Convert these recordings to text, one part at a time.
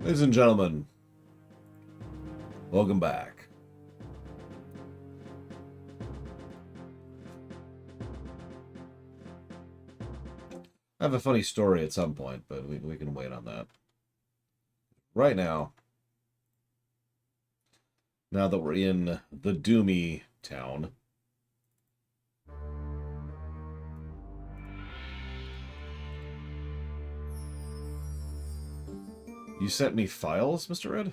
Ladies and gentlemen, welcome back. I have a funny story at some point, but we can wait on that. Right now that we're in the Doomy town, you sent me files, Mr. Red?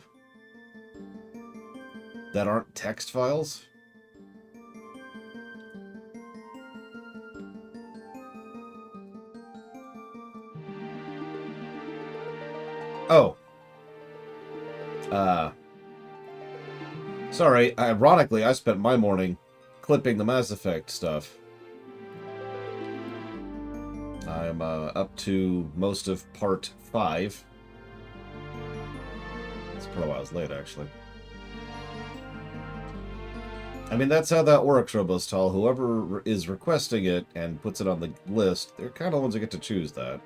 That aren't text files? Oh. Sorry, ironically, I spent my morning clipping the Mass Effect stuff. I'm up to most of Part 5. It's quite a while late, actually. I mean, that's how that works, Robostal. Whoever is requesting it and puts it on the list, they're kind of the ones who get to choose that.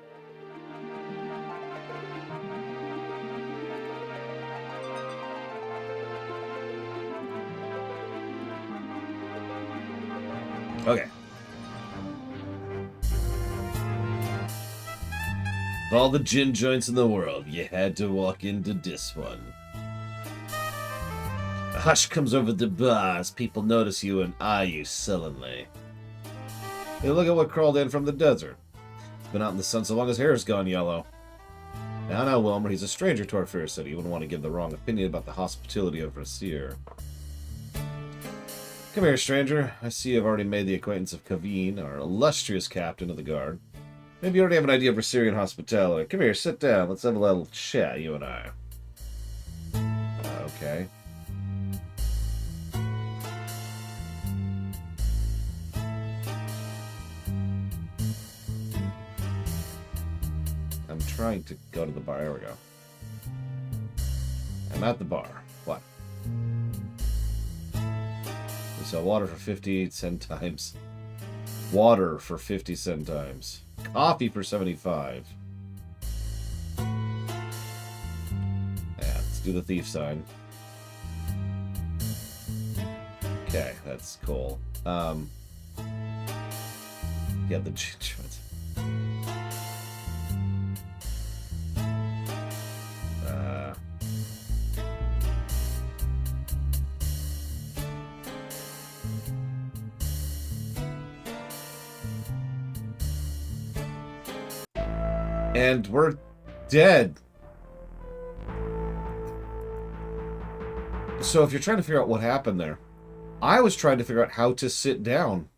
Okay. Of all the gin joints in the world, you had to walk into this one. A hush comes over the bar as people notice you and eye you sullenly. Hey, look at what crawled in from the desert. It's been out in the sun so long his hair's gone yellow. Now, Wilmer, he's a stranger to our fair city. You wouldn't want to give the wrong opinion about the hospitality of Rasir. Come here, stranger. I see you've already made the acquaintance of Kaveen, our illustrious captain of the guard. Maybe you already have an idea of Rasirian hospitality. Come here, sit down. Let's have a little chat, you and I. Okay. I'm trying to go to the bar. There we go. I'm at the bar. What? We sell water for 50 centimes. Water for 50 centimes. Coffee for 75. Yeah, let's do the thief sign. Okay, that's cool. Yeah, the joints. And we're dead. So if you're trying to figure out what happened there, I was trying to figure out how to sit down.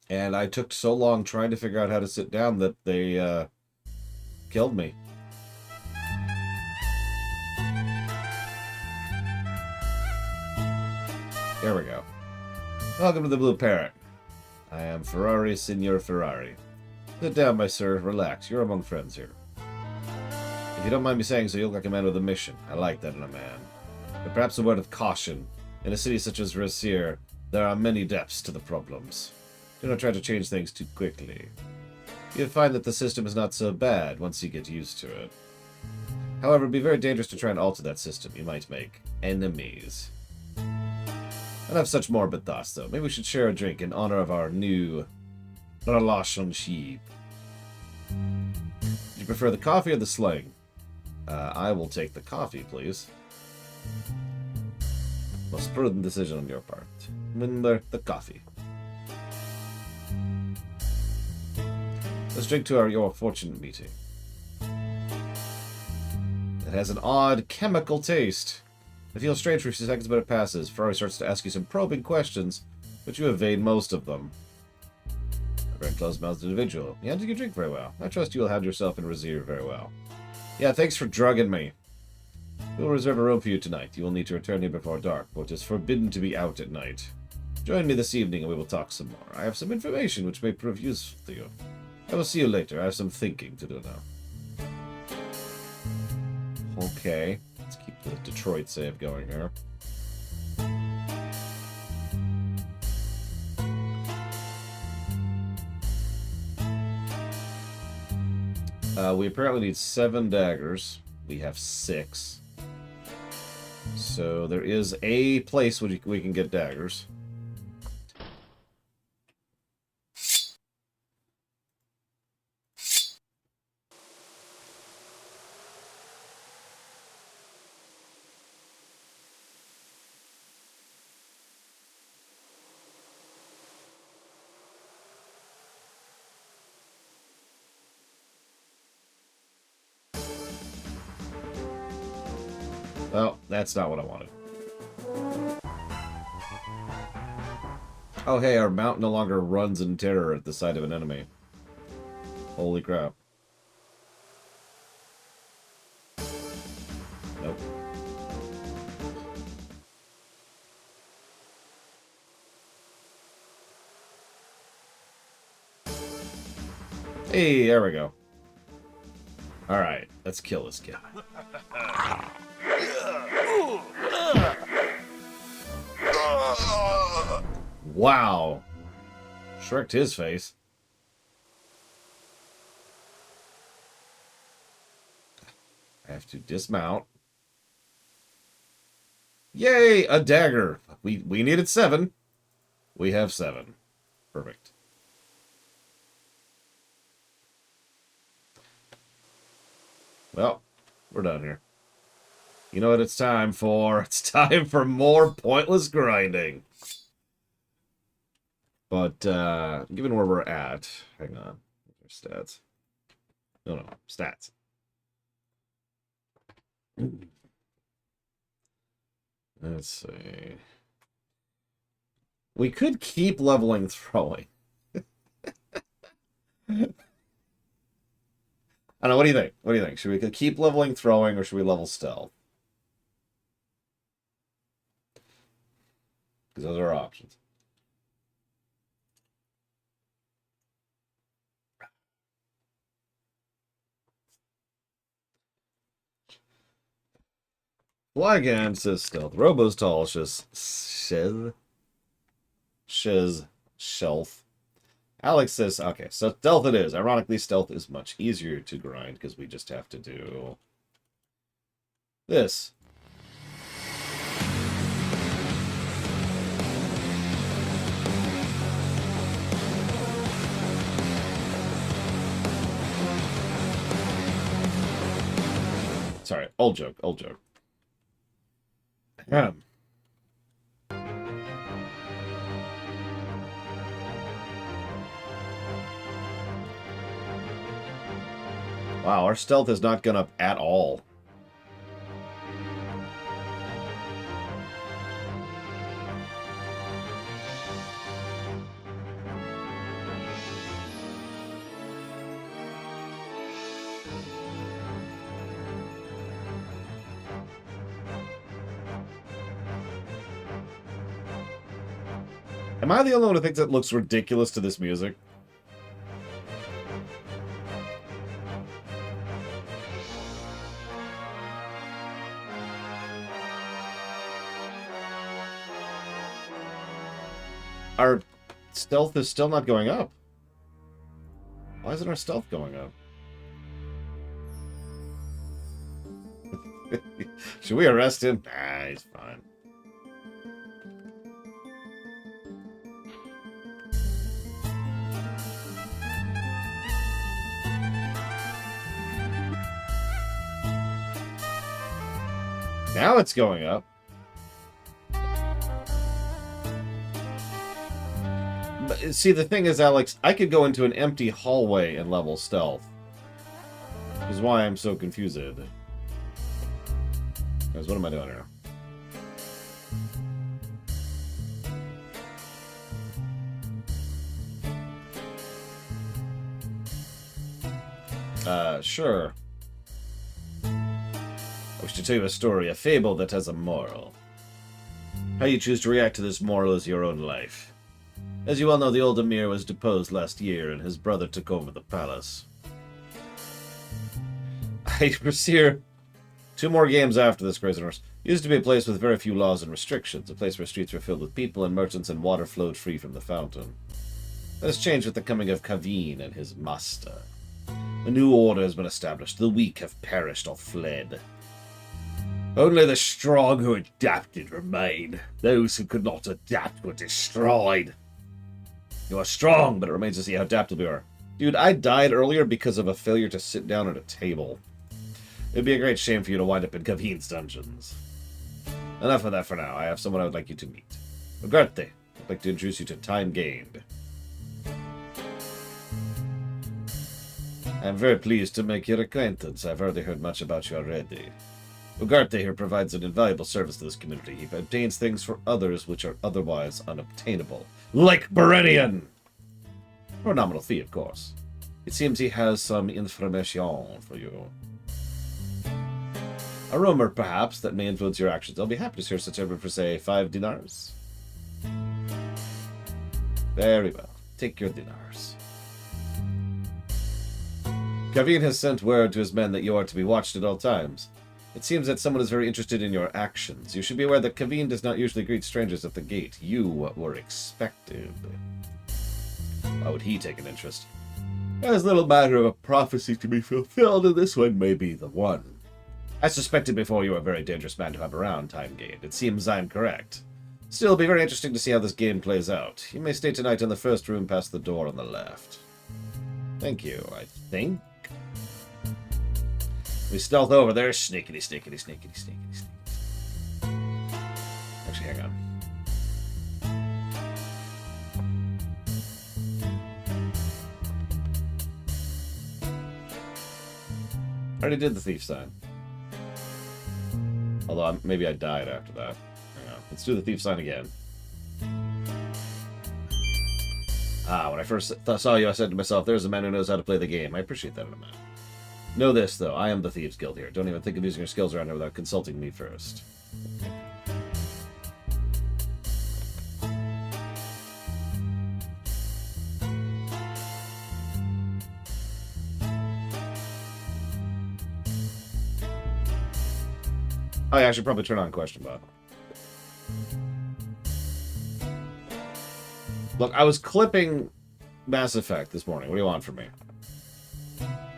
And I took so long trying to figure out how to sit down that they killed me. There we go. Welcome to the Blue Parrot. I am Ferrari, Signor Ferrari. Sit down, my sir. Relax. You're among friends here. If you don't mind me saying so, you look like a man with a mission. I like that in a man. But perhaps a word of caution. In a city such as Rasir, there are many depths to the problems. Do not try to change things too quickly. You'll find that the system is not so bad once you get used to it. However, it would be very dangerous to try and alter that system. You might make enemies. I don't have such morbid thoughts, though. Maybe we should share a drink in honor of our new relationship. Do you prefer the coffee or the sling? I will take the coffee, please. Most prudent decision on your part. Remember the coffee. Let's drink to your fortune meeting. It has an odd chemical taste. It feels strange for a few seconds, but it passes. Ferrari starts to ask you some probing questions, but you evade most of them. A very close-mouthed individual. You handle your drink very well. I trust you will handle yourself in Rasir very well. Yeah, thanks for drugging me. We will reserve a room for you tonight. You will need to return here before dark, for it is forbidden to be out at night. Join me this evening and we will talk some more. I have some information which may prove useful to you. I will see you later. I have some thinking to do now. Okay. Let's keep the Detroit save going here. We apparently need 7 daggers. We have 6. So there is a place where we can get daggers. Well, that's not what I wanted. Oh, hey, our mount no longer runs in terror at the sight of an enemy. Holy crap. Nope. Hey, there we go. Alright, let's kill this guy. Wow. Shrek'd his face. I have to dismount. Yay! A dagger! We needed 7. We have 7. Perfect. Well, we're done here. You know what it's time for? It's time for more pointless grinding. But, given where we're at... Hang on. Stats. No, stats. Let's see. We could keep leveling throwing. I don't know, what do you think? What do you think? Should we keep leveling throwing, or should we level stealth? Because those are our options. Fly again says stealth. Robo's tall, shiz shelf. Alex says, okay, so stealth it is. Ironically, stealth is much easier to grind because we just have to do this. Sorry, old joke. Wow, our stealth has not gone up at all. Am I the only one who thinks it looks ridiculous to this music? Our stealth is still not going up. Why isn't our stealth going up? Should we arrest him? Nah, he's fine. Now it's going up. But see, the thing is, Alex, I could go into an empty hallway and level stealth. Which is why I'm so confused. Guys, what am I doing here? Sure. I wish to tell you a story, a fable that has a moral. How you choose to react to this moral is your own life. As you all know, the old Emir was deposed last year, and his brother took over the palace. I foresee 2 more games after this, Craziners. Used to be a place with very few laws and restrictions, a place where streets were filled with people and merchants and water flowed free from the fountain. That has changed with the coming of Kaveen and his master. A new order has been established. The weak have perished or fled. Only the strong who adapted remain. Those who could not adapt were destroyed. You are strong, but it remains to see how adaptable you are. Dude, I died earlier because of a failure to sit down at a table. It'd be a great shame for you to wind up in Kaveen's dungeons. Enough of that for now. I have someone I would like you to meet. Ugarte, I'd like to introduce you to Time Gained. I'm very pleased to make your acquaintance. I've already heard much about you already. Ugarte here provides an invaluable service to this community. He obtains things for others which are otherwise unobtainable. Like Berenian! For a nominal fee, of course. It seems he has some information for you. A rumor, perhaps, that may influence your actions. I'll be happy to hear such a rumor for, say, 5 dinars. Very well. Take your dinars. Kaveen has sent word to his men that you are to be watched at all times. It seems that someone is very interested in your actions. You should be aware that Kaveen does not usually greet strangers at the gate. You were expected. Why would he take an interest? As little matter of a prophecy to be fulfilled, and this one may be the one. I suspected before you were a very dangerous man to have around, Time Gained. It seems I'm correct. Still, it'll be very interesting to see how this game plays out. You may stay tonight in the first room past the door on the left. Thank you, I think. We stealth over there. Sneakity, sneakity, sneakity, sneakity, sneakity. Actually, hang on. I already did the thief sign. Although maybe I died after that. Hang on. Let's do the thief sign again. When I first saw you, I said to myself, there's a man who knows how to play the game. I appreciate that in a man. Know this, though. I am the Thieves Guild here. Don't even think of using your skills around here without consulting me first. Oh, yeah, I should probably turn on Question Bot. Look, I was clipping Mass Effect this morning. What do you want from me?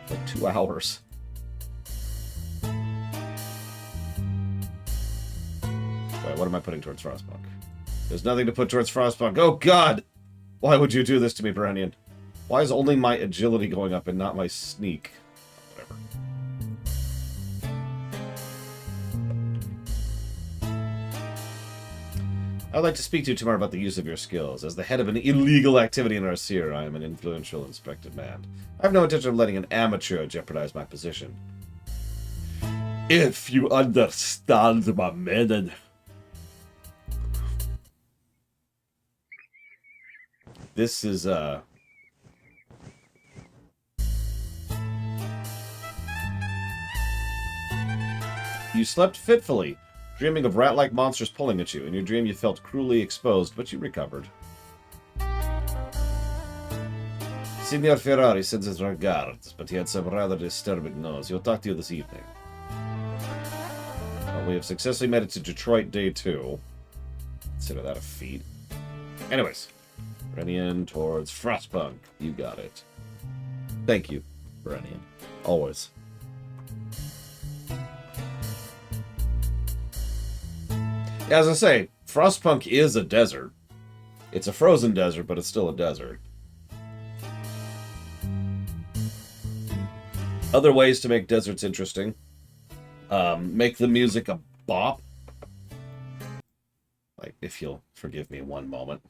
Like 2 hours. Wait, what am I putting towards Frostpunk? There's nothing to put towards Frostpunk. Oh, God! Why would you do this to me, Berenian? Why is only my agility going up and not my sneak? Whatever. I would like to speak to you tomorrow about the use of your skills. As the head of an illegal activity in our sphere, I am an influential and respected man. I have no intention of letting an amateur jeopardize my position. If you understand, my man. This is, You slept fitfully, dreaming of rat-like monsters pulling at you. In your dream, you felt cruelly exposed, but you recovered. Signor Ferrari sends his regards, but he had some rather disturbing news. He'll talk to you this evening. We have successfully made it to Detroit Day 2. Consider that a feat. Anyways, Berenian towards Frostpunk. You got it. Thank you, Berenian. Always. Yeah, as I say, Frostpunk is a desert. It's a frozen desert, but it's still a desert. Other ways to make deserts interesting. Make the music a bop. Like, if you'll forgive me one moment.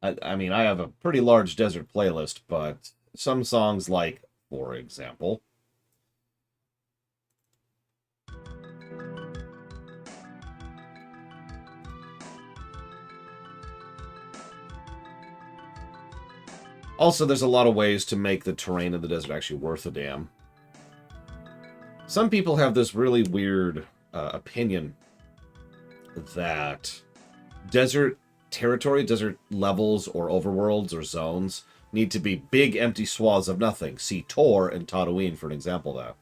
I mean, I have a pretty large desert playlist, but some songs like, for example... Also, there's a lot of ways to make the terrain of the desert actually worth a damn. Some people have this really weird opinion that desert territory, desert levels, or overworlds, or zones need to be big, empty swaths of nothing. See Tor and Tatooine for an example of that.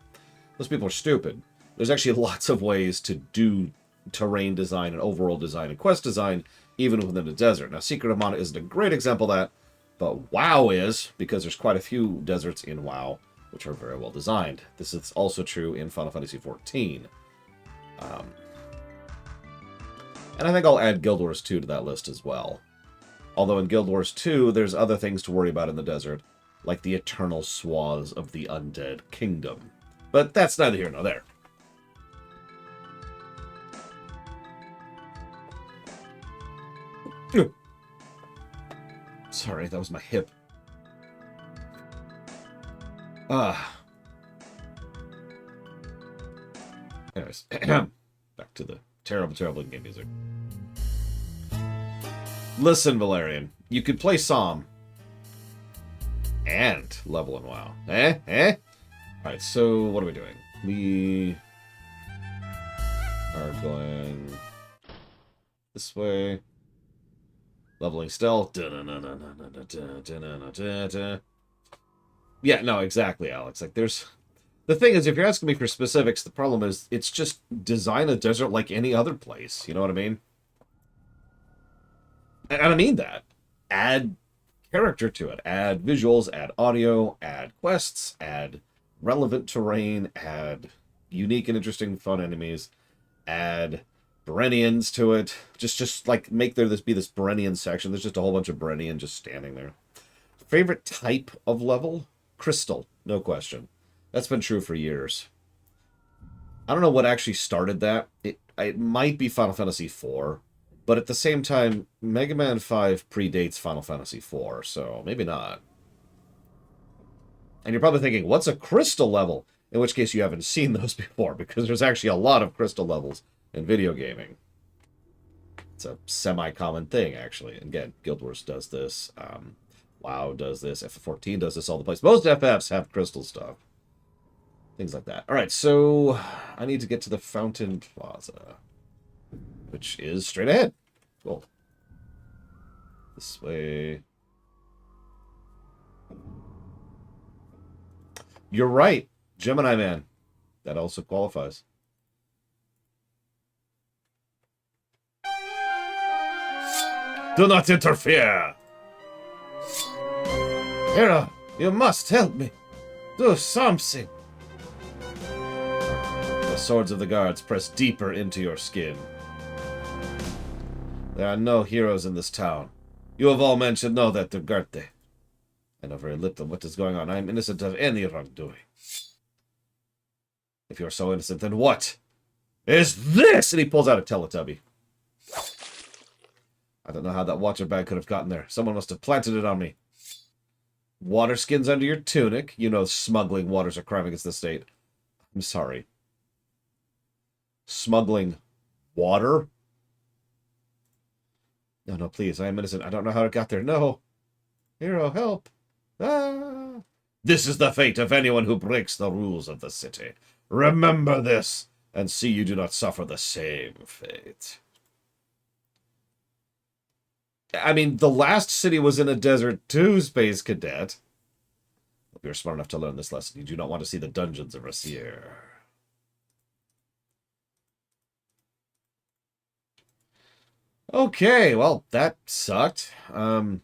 Those people are stupid. There's actually lots of ways to do terrain design and overworld design and quest design, even within a desert. Now, Secret of Mana isn't a great example of that, But WoW is, because there's quite a few deserts in WoW, which are very well designed. This is also true in Final Fantasy XIV. And I think I'll add Guild Wars 2 to that list as well. Although in Guild Wars 2, there's other things to worry about in the desert, like the eternal swaths of the Undead Kingdom. But that's neither here nor there. Sorry, that was my hip. Anyways, back to the terrible, terrible game music. Listen, Valerian, you could play Psalm and level in WoW. Alright, so what are we doing? We are going this way. Leveling stealth. Yeah, no, exactly, Alex. Like, there's... The thing is, if you're asking me for specifics, the problem is, it's just design a desert like any other place. You know what I mean? And I mean that. Add character to it. Add visuals, add audio, add quests, add relevant terrain, add unique and interesting fun enemies, add Berenians to it. Just like make there be this Berenian section. There's just a whole bunch of Berenian just standing there. Favorite type of level? Crystal, no question. That's been true for years. I don't know what actually started that. It might be Final Fantasy IV, but at the same time, Mega Man 5 predates Final Fantasy IV, so maybe not. And you're probably thinking, what's a crystal level? In which case you haven't seen those before, because there's actually a lot of crystal levels in video gaming. It's a semi-common thing, actually. Again, Guild Wars does this. WoW does this. FF14 does this all the place. Most FFs have crystal stuff. Things like that. Alright, so I need to get to the Fountain Plaza, which is straight ahead. Cool. This way. You're right, Gemini Man. That also qualifies. Do not interfere! Hero, you must help me. Do something. The swords of the guards press deeper into your skin. There are no heroes in this town. You have all men should know that, Ugarte. I know very little what is going on. I am innocent of any wrongdoing. If you're so innocent, then what is this? And he pulls out a Teletubby. I don't know how that water bag could have gotten there. Someone must have planted it on me. Water skins under your tunic. You know smuggling waters are crime against the state. I'm sorry. Smuggling water? No, no, please. I am innocent. I don't know how it got there. No. Hero, help. Ah. This is the fate of anyone who breaks the rules of the city. Remember this, and see you do not suffer the same fate. I mean, the last city was in a desert too, Space Cadet. Hope you're smart enough to learn this lesson. You do not want to see the dungeons of Rassier. Okay, well, that sucked. Oh,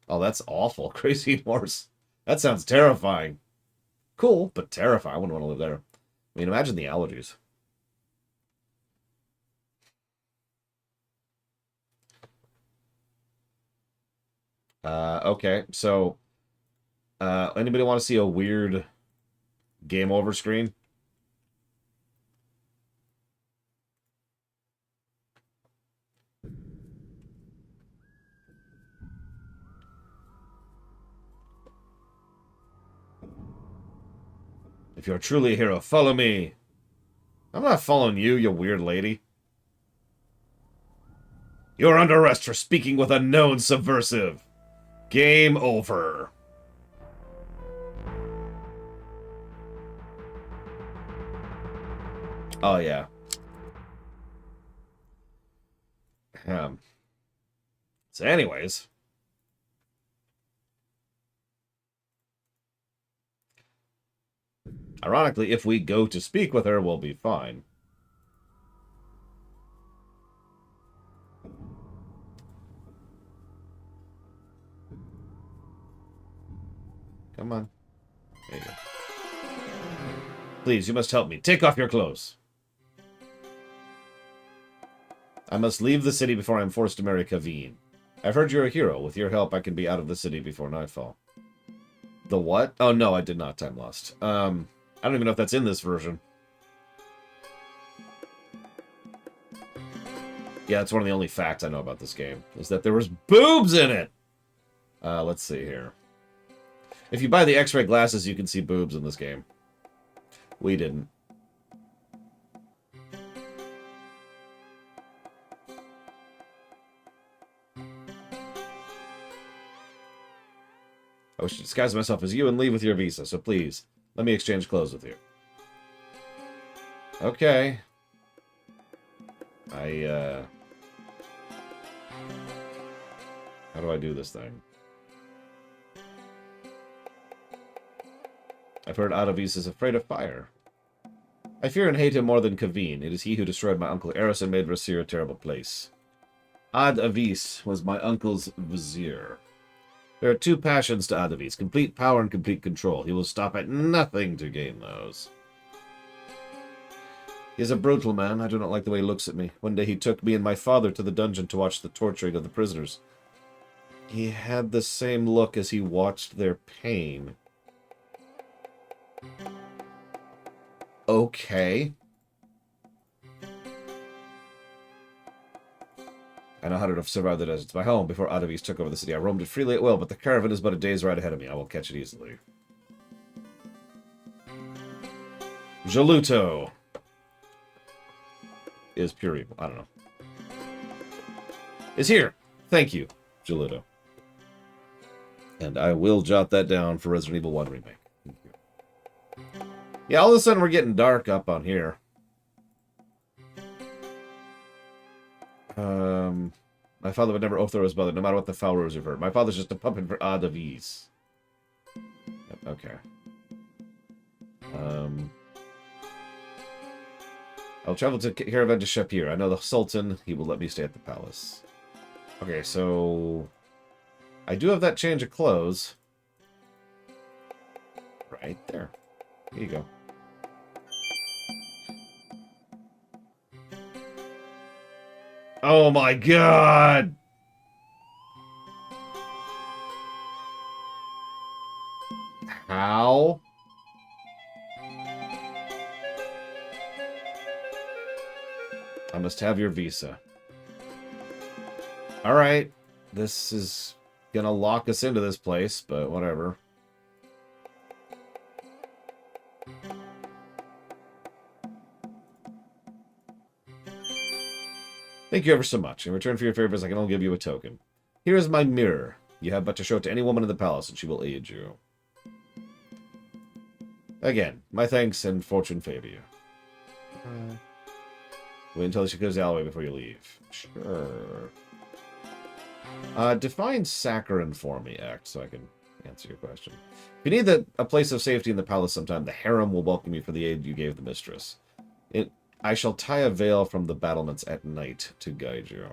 that's awful. Crazy Horse. That sounds terrifying. Cool, but terrifying. I wouldn't want to live there. I mean, imagine the allergies. Okay, so anybody want to see a weird game over screen? If you're truly a hero, follow me. I'm not following you, you weird lady. You're under arrest for speaking with a known subversive. Game over. Oh, yeah. So anyways. Ironically, if we go to speak with her, we'll be fine. Come on. There you go. Please, you must help me. Take off your clothes. I must leave the city before I am forced to marry Kaveen. I've heard you're a hero. With your help, I can be out of the city before nightfall. The what? Oh, no, I did not. Time lost. I don't even know if that's in this version. Yeah, it's one of the only facts I know about this game, is that there was boobs in it! Let's see here. If you buy the X-ray glasses, you can see boobs in this game. We didn't. I wish to disguise myself as you and leave with your visa, so please, let me exchange clothes with you. Okay. How do I do this thing? I've heard Adavis is afraid of fire. I fear and hate him more than Kaveen. It is he who destroyed my uncle Eris and made Rasir a terrible place. Adavis was my uncle's vizier. There are two passions to Adavis, complete power and complete control. He will stop at nothing to gain those. He is a brutal man. I do not like the way he looks at me. One day he took me and my father to the dungeon to watch the torturing of the prisoners. He had the same look as he watched their pain. Okay. I know how to survive the desert. It's my home before Adavis took over the city. I roamed it freely at will, but the caravan is but a day's ride ahead of me. I will catch it easily. Jaluto is pure evil. I don't know. Is here. Thank you, Jaluto. And I will jot that down for Resident Evil 1 Remake. Thank you. Yeah, all of a sudden we're getting dark up on here. My father would never overthrow his mother, no matter what the foul rumors you've heard. My father's just a puppet for Adavis. Okay. I'll travel to Caravan to Shapir. I know the Sultan. He will let me stay at the palace. Okay, so I do have that change of clothes. Right there. Here you go. Oh my god! How? I must have your visa. Alright. This is gonna lock us into this place, but whatever. Thank you ever so much. In return for your favors, I can only give you a token. Here is my mirror. You have but to show it to any woman in the palace, and she will aid you. Again, my thanks and fortune favor you. Wait until she goes the alleyway before you leave. Sure. Define Saccharin for me, X, so I can answer your question. If you need a place of safety in the palace sometime, the harem will welcome you for the aid you gave the mistress. I shall tie a veil from the battlements at night to guide you.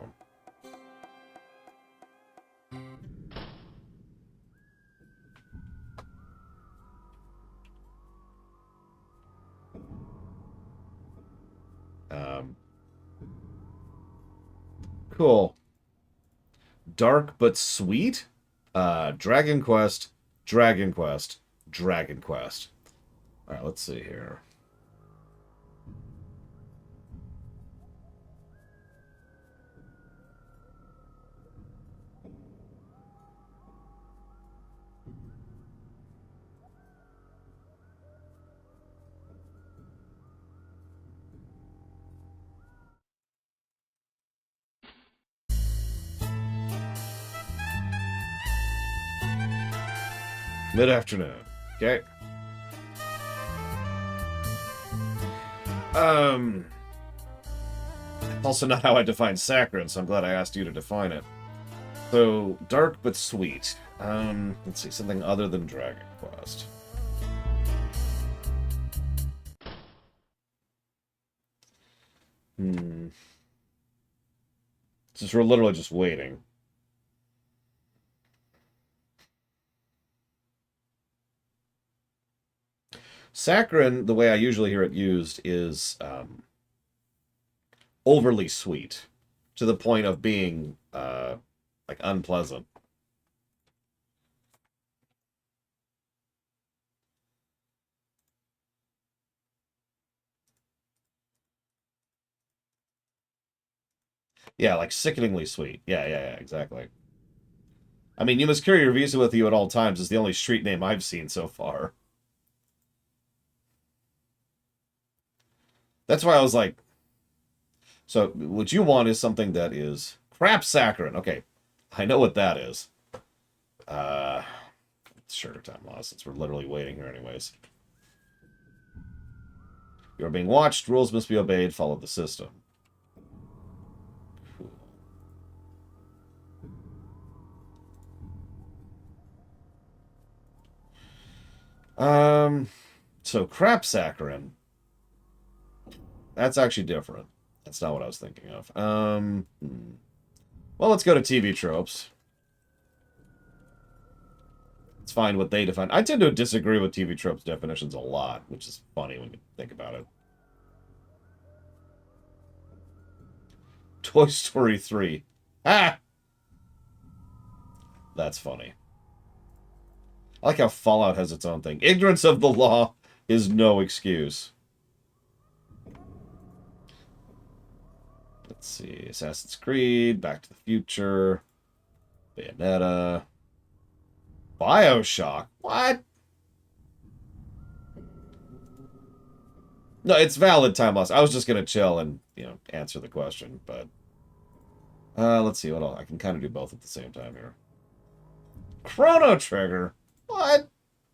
Cool. Dark but sweet? Dragon Quest, Dragon Quest, Dragon Quest. Alright, let's see here. Mid-afternoon. Okay. Also not how I define saccharin, so I'm glad I asked you to define it. So, dark but sweet. Let's see, something other than Dragon Quest. Since we're literally just waiting. Saccharin, the way I usually hear it used, is overly sweet to the point of being like unpleasant. Yeah, like sickeningly sweet. Yeah, exactly. I mean, you must carry your visa with you at all times is the only street name I've seen so far. That's why I was like, so what you want is something that is crap saccharin. Okay, I know what that is. Uh, sure, time loss, since we're literally waiting here anyways. You're being watched. Rules must be obeyed. Follow the system. So crap saccharin. That's actually different. That's not what I was thinking of. Well, let's go to TV tropes. Let's find what they define. I tend to disagree with TV tropes definitions a lot, which is funny when you think about it. Toy Story 3. Ah! That's funny. I like how Fallout has its own thing. Ignorance of the law is no excuse. Let's see. Assassin's Creed, Back to the Future, Bayonetta, BioShock. What? No, it's valid time loss. I was just going to chill and, answer the question, but... let's see what else. I can kind of do both at the same time here. Chrono Trigger? What?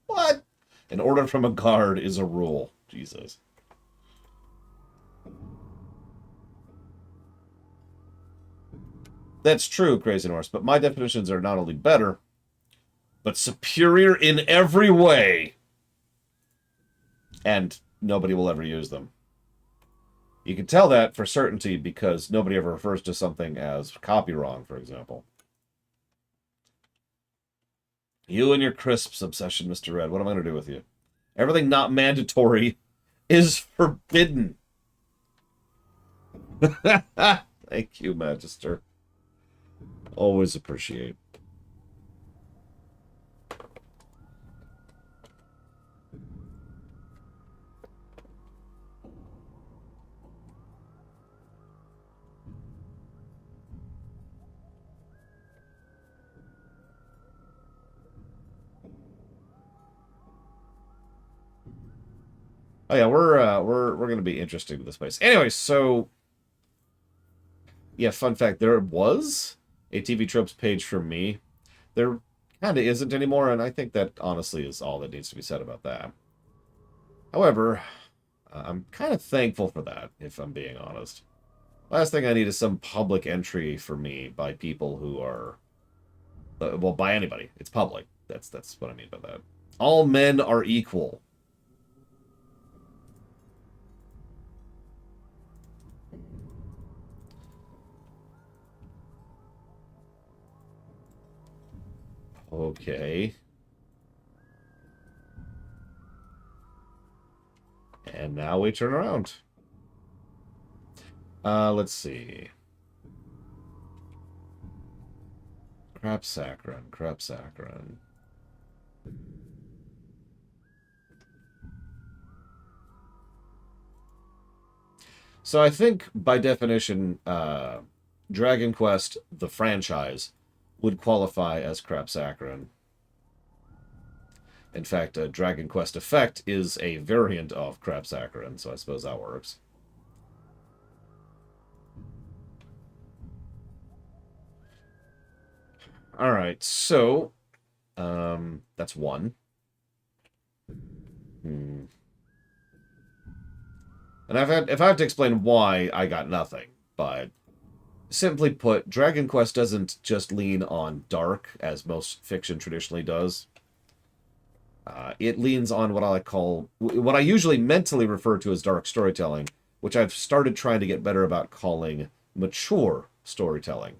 What? An order from a guard is a rule. Jesus. That's true, Crazy Norse, but my definitions are not only better, but superior in every way. And nobody will ever use them. You can tell that for certainty because nobody ever refers to something as copy wrong, for example. You and your crisps obsession, Mr. Red. What am I going to do with you? Everything not mandatory is forbidden. Thank you, Magister. Always appreciate. Oh yeah, we're gonna be interested with this place. Anyway, so yeah, fun fact: there was a TV tropes page for me. There kind of isn't anymore, and I think that honestly is all that needs to be said about that. However, I'm kind of thankful for that, if I'm being honest. Last thing I need is some public entry for me by people who are, well, by anybody. It's public. That's what I mean by that. All men are equal. Okay. And now we turn around. Let's see. Crap saccharin, crap saccharin. So I think, by definition, Dragon Quest, the franchise, would qualify as crap saccharin. In fact, Dragon Quest Effect is a variant of crap saccharin, so I suppose that works. All right, so that's one. And if I have to explain why, I got nothing. But simply put, Dragon Quest doesn't just lean on dark, as most fiction traditionally does. It leans on what I usually mentally refer to as dark storytelling, which I've started trying to get better about calling mature storytelling,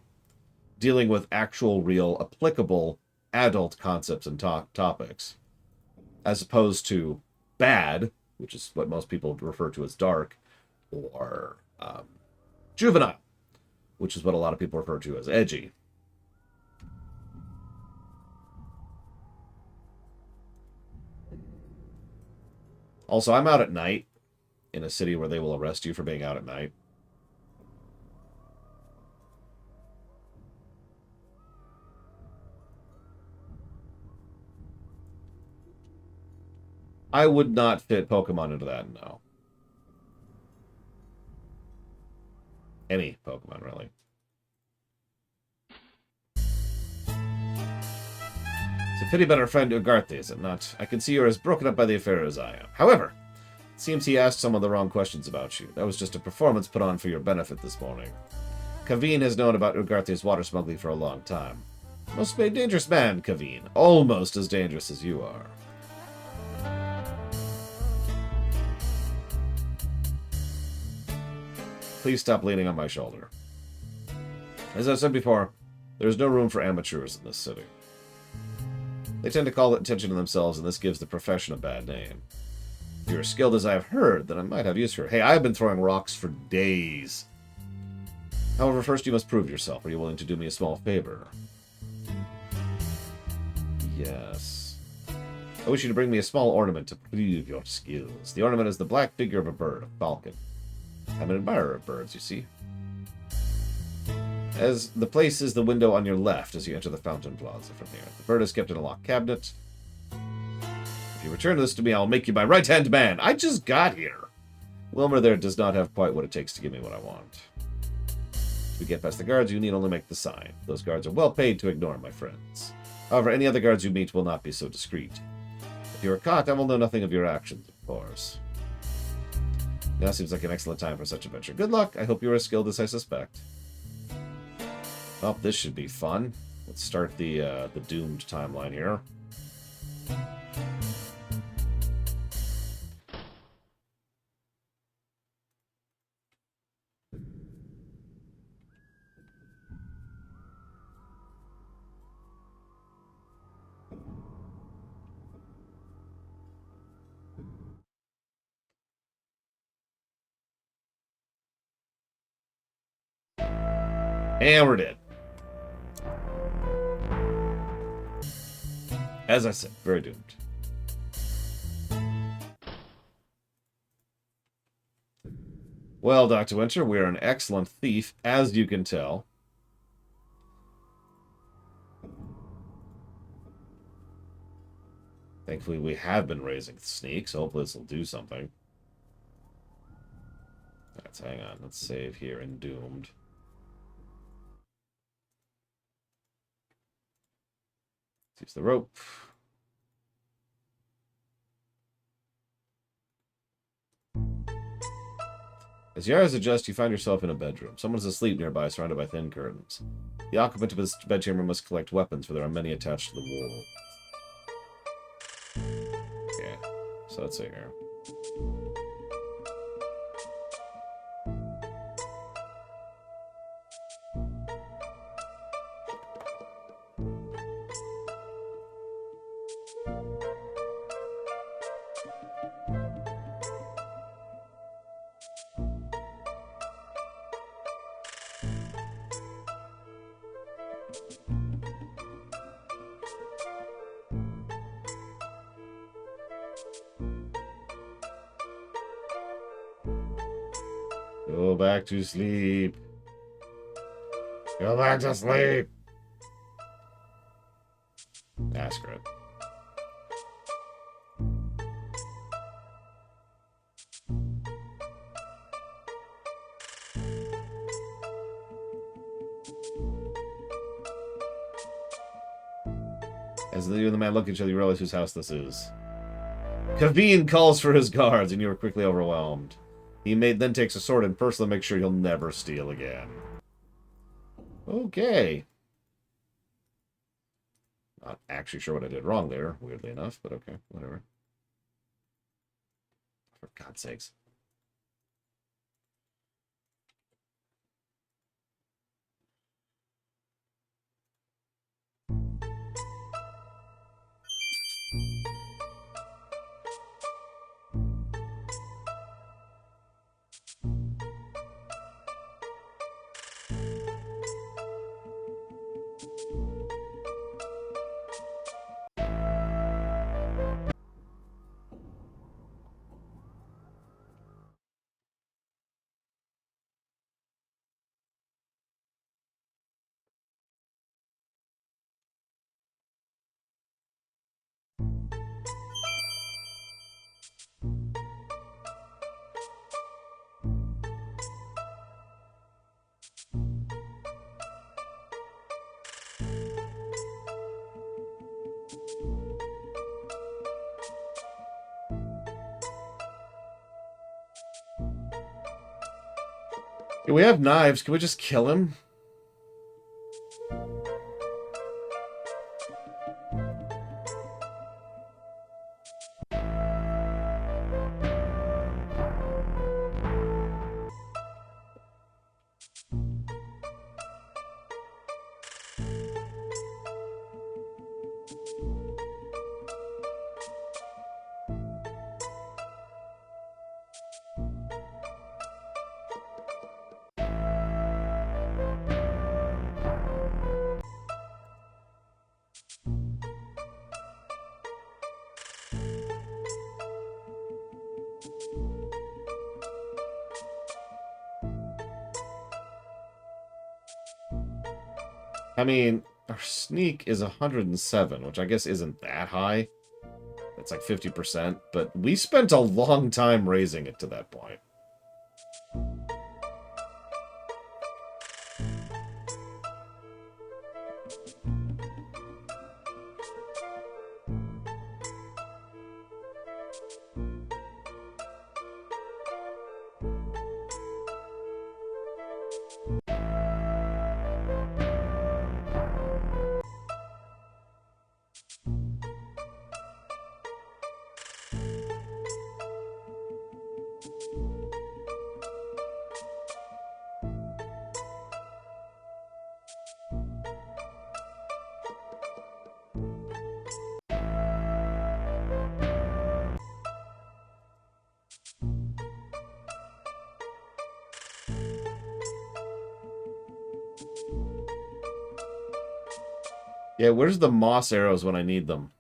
dealing with actual, real, applicable adult concepts and topics, as opposed to bad, which is what most people refer to as dark, or juvenile, which is what a lot of people refer to as edgy. Also, I'm out at night in a city where they will arrest you for being out at night. I would not fit Pokemon into that, no. Any Pokemon, really. It's a pity about our friend Ugarte, is it not? I can see you're as broken up by the affair as I am. However, it seems he asked some of the wrong questions about you. That was just a performance put on for your benefit this morning. Kaveen has known about Ugarte's water smuggling for a long time. Most be a dangerous man, Kaveen. Almost as dangerous as you are. Please stop leaning on my shoulder. As I said before, there is no room for amateurs in this city. They tend to call attention to themselves, and this gives the profession a bad name. If you're as skilled as I have heard, then I might have use for it. Hey, I've been throwing rocks for days. However, first you must prove yourself. Are you willing to do me a small favor? Yes. I wish you to bring me a small ornament to prove your skills. The ornament is the black figure of a bird, a falcon. I'm an admirer of birds, you see. As the place is the window on your left as you enter the fountain plaza from here. The bird is kept in a locked cabinet. If you return this to me, I'll make you my right-hand man. I just got here. Wilmer there does not have quite what it takes to give me what I want. To get past the guards, you need only make the sign. Those guards are well paid to ignore my friends. However, any other guards you meet will not be so discreet. If you are caught, I will know nothing of your actions, of course. Now seems like an excellent time for such adventure. Good luck. I hope you are as skilled as I suspect. Well, this should be fun. Let's start the doomed timeline here. And we're dead. As I said, very doomed. Well, Dr. Winter, we are an excellent thief, as you can tell. Thankfully, we have been raising sneaks. Hopefully this will do something. Let's hang on. Let's save here in Doomed. Use the rope. As your eyes adjust, you find yourself in a bedroom. Someone's asleep nearby, surrounded by thin curtains. The occupant of this bedchamber must collect weapons, for there are many attached to the wall. Okay, so let's see here. Go back to sleep. Go back to sleep. Ask her it. As you and the man look at each other, you realize whose house this is. Kaveen calls for his guards, and you are quickly overwhelmed. He then takes a sword and personally makes sure you'll never steal again. Okay. Not actually sure what I did wrong there, weirdly enough, but okay, whatever. For God's sakes. Yeah, we have knives. Can we just kill him? I mean, our sneak is 107, which I guess isn't that high. It's like 50%, but we spent a long time raising it to that point. Yeah, where's the moss arrows when I need them?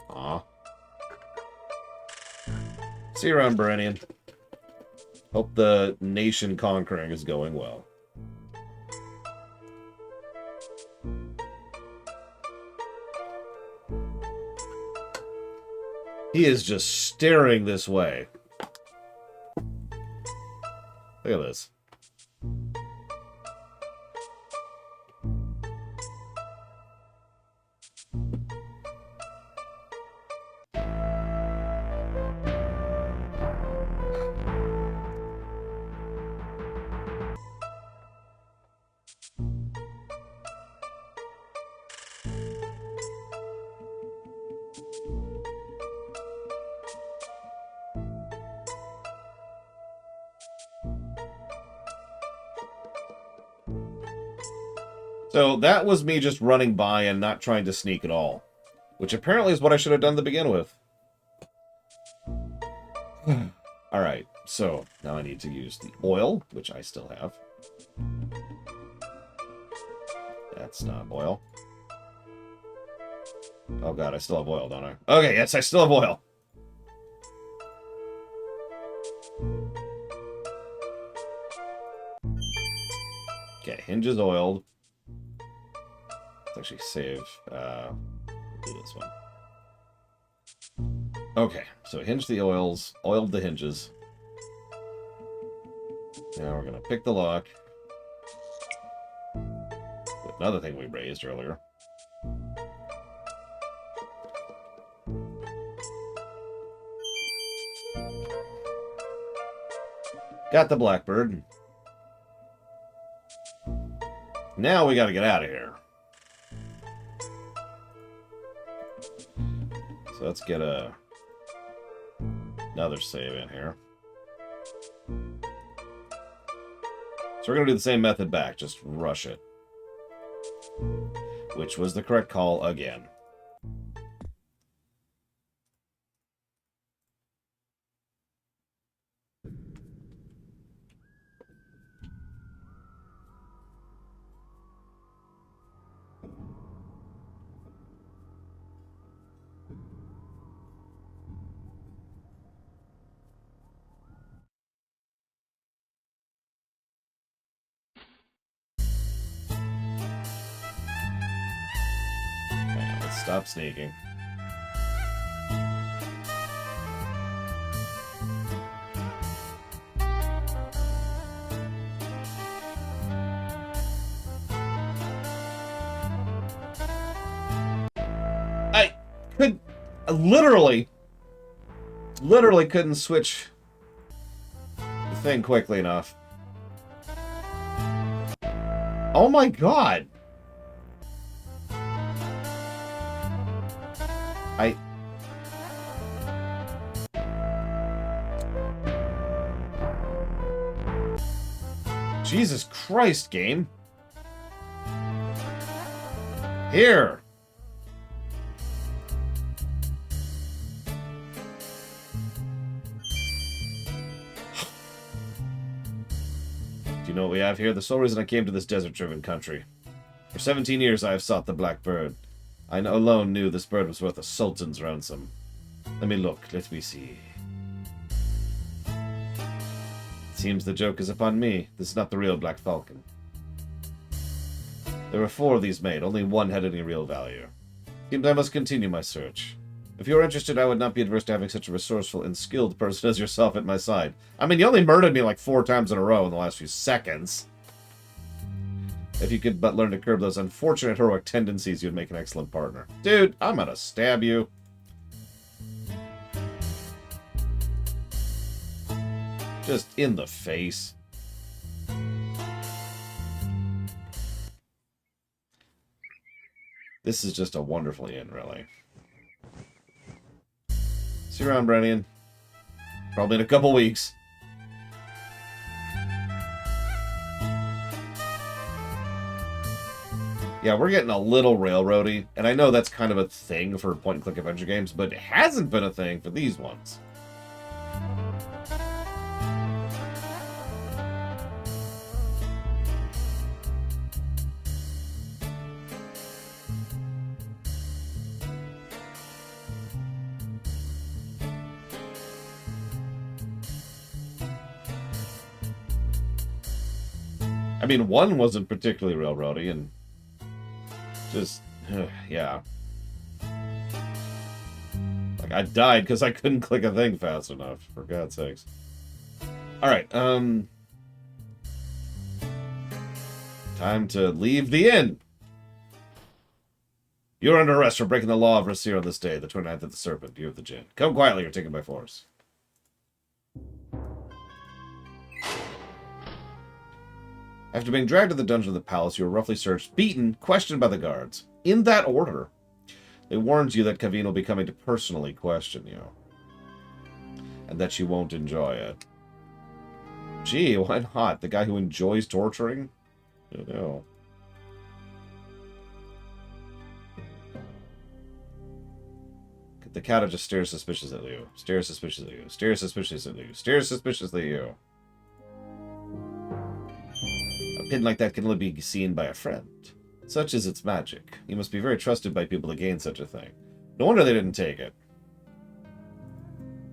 Aw. See you around, Berenian. Hope the nation conquering is going well. He is just staring this way. Look at this. So that was me just running by and not trying to sneak at all. Which apparently is what I should have done to begin with. Alright, so now I need to use the oil, which I still have. That's not oil. Oh god, I still have oil, don't I? Okay, yes, I still have oil. Okay, hinges oiled. Let's actually save. Do this one. Okay, so hinge the oils, oiled the hinges. Now we're gonna pick the lock. Another thing we raised earlier. Got the blackbird. Now we gotta get out of here. So let's get another save in here. So we're gonna do the same method back, just rush it. Which was the correct call again. Okay, let's stop sneaking. I literally couldn't switch the thing quickly enough. Oh my god! Jesus Christ, game. Here. Do you know what we have here? The sole reason I came to this desert-driven country. For 17 years I have sought the Black Bird. I alone knew this bird was worth a sultan's ransom. Let me look. Let me see. Seems the joke is upon me. This is not the real Black Falcon. There were 4 of these made. Only one had any real value. Seems I must continue my search. If you are interested, I would not be adverse to having such a resourceful and skilled person as yourself at my side. I mean, you only murdered me like 4 times in a row in the last few seconds. If you could but learn to curb those unfortunate heroic tendencies, you'd make an excellent partner. Dude, I'm gonna stab you. Just in the face. This is just a wonderful inn, really. See you around, Brennian. Probably in a couple weeks. Yeah, we're getting a little railroady, and I know that's kind of a thing for point-and-click adventure games, but it hasn't been a thing for these ones. I mean, 1 wasn't particularly railroady, and just, yeah. Like, I died because I couldn't click a thing fast enough, for God's sakes. Alright, time to leave the inn! You're under arrest for breaking the law of Rasir on this day, the 29th of the Serpent, year of the Jinn. Come quietly, you're taken by force. After being dragged to the dungeon of the palace, you were roughly searched, beaten, questioned by the guards. In that order. They warned you that Kaveen will be coming to personally question you. And that you won't enjoy it. Gee, why not? The guy who enjoys torturing? I don't know. The cat just stares suspiciously at you. Stares suspiciously at you. Stares suspiciously at you. Stares suspiciously at you. A pin like that can only be seen by a friend. Such is its magic. You must be very trusted by people to gain such a thing. No wonder they didn't take it.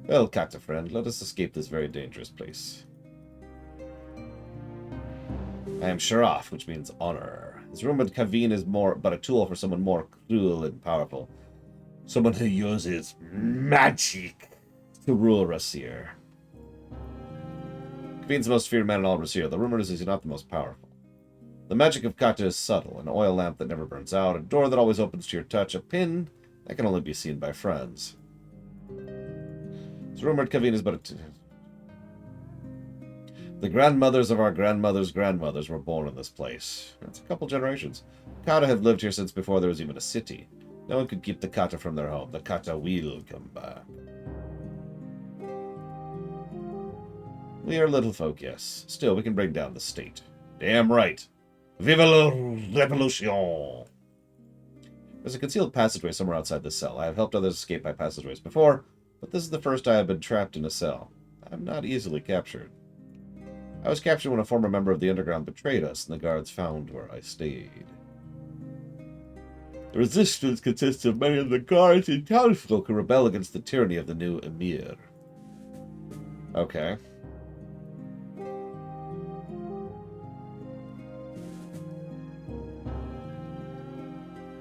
Well, Kata friend, let us escape this very dangerous place. I am Sharaf, which means honor. It's rumored Kaveen is but a tool for someone more cruel and powerful. Someone who uses magic to rule Rasir. Kaveen's the most feared man in all Rasir. The rumor is he's not the most powerful. The magic of Kata is subtle. An oil lamp that never burns out. A door that always opens to your touch. A pin that can only be seen by friends. It's rumored Kaveen is but a... The grandmothers of our grandmothers' grandmothers were born in this place. That's a couple generations. Kata have lived here since before there was even a city. No one could keep the Kata from their home. The Kata will come back. We are little folk, yes. Still, we can bring down the state. Damn right. Vive la revolution! There's a concealed passageway somewhere outside this cell. I have helped others escape by passageways before, but this is the first I have been trapped in a cell. I'm not easily captured. I was captured when a former member of the Underground betrayed us, and the guards found where I stayed. The resistance consists of many of the guards and townsfolk who rebel against the tyranny of the new Emir. Okay.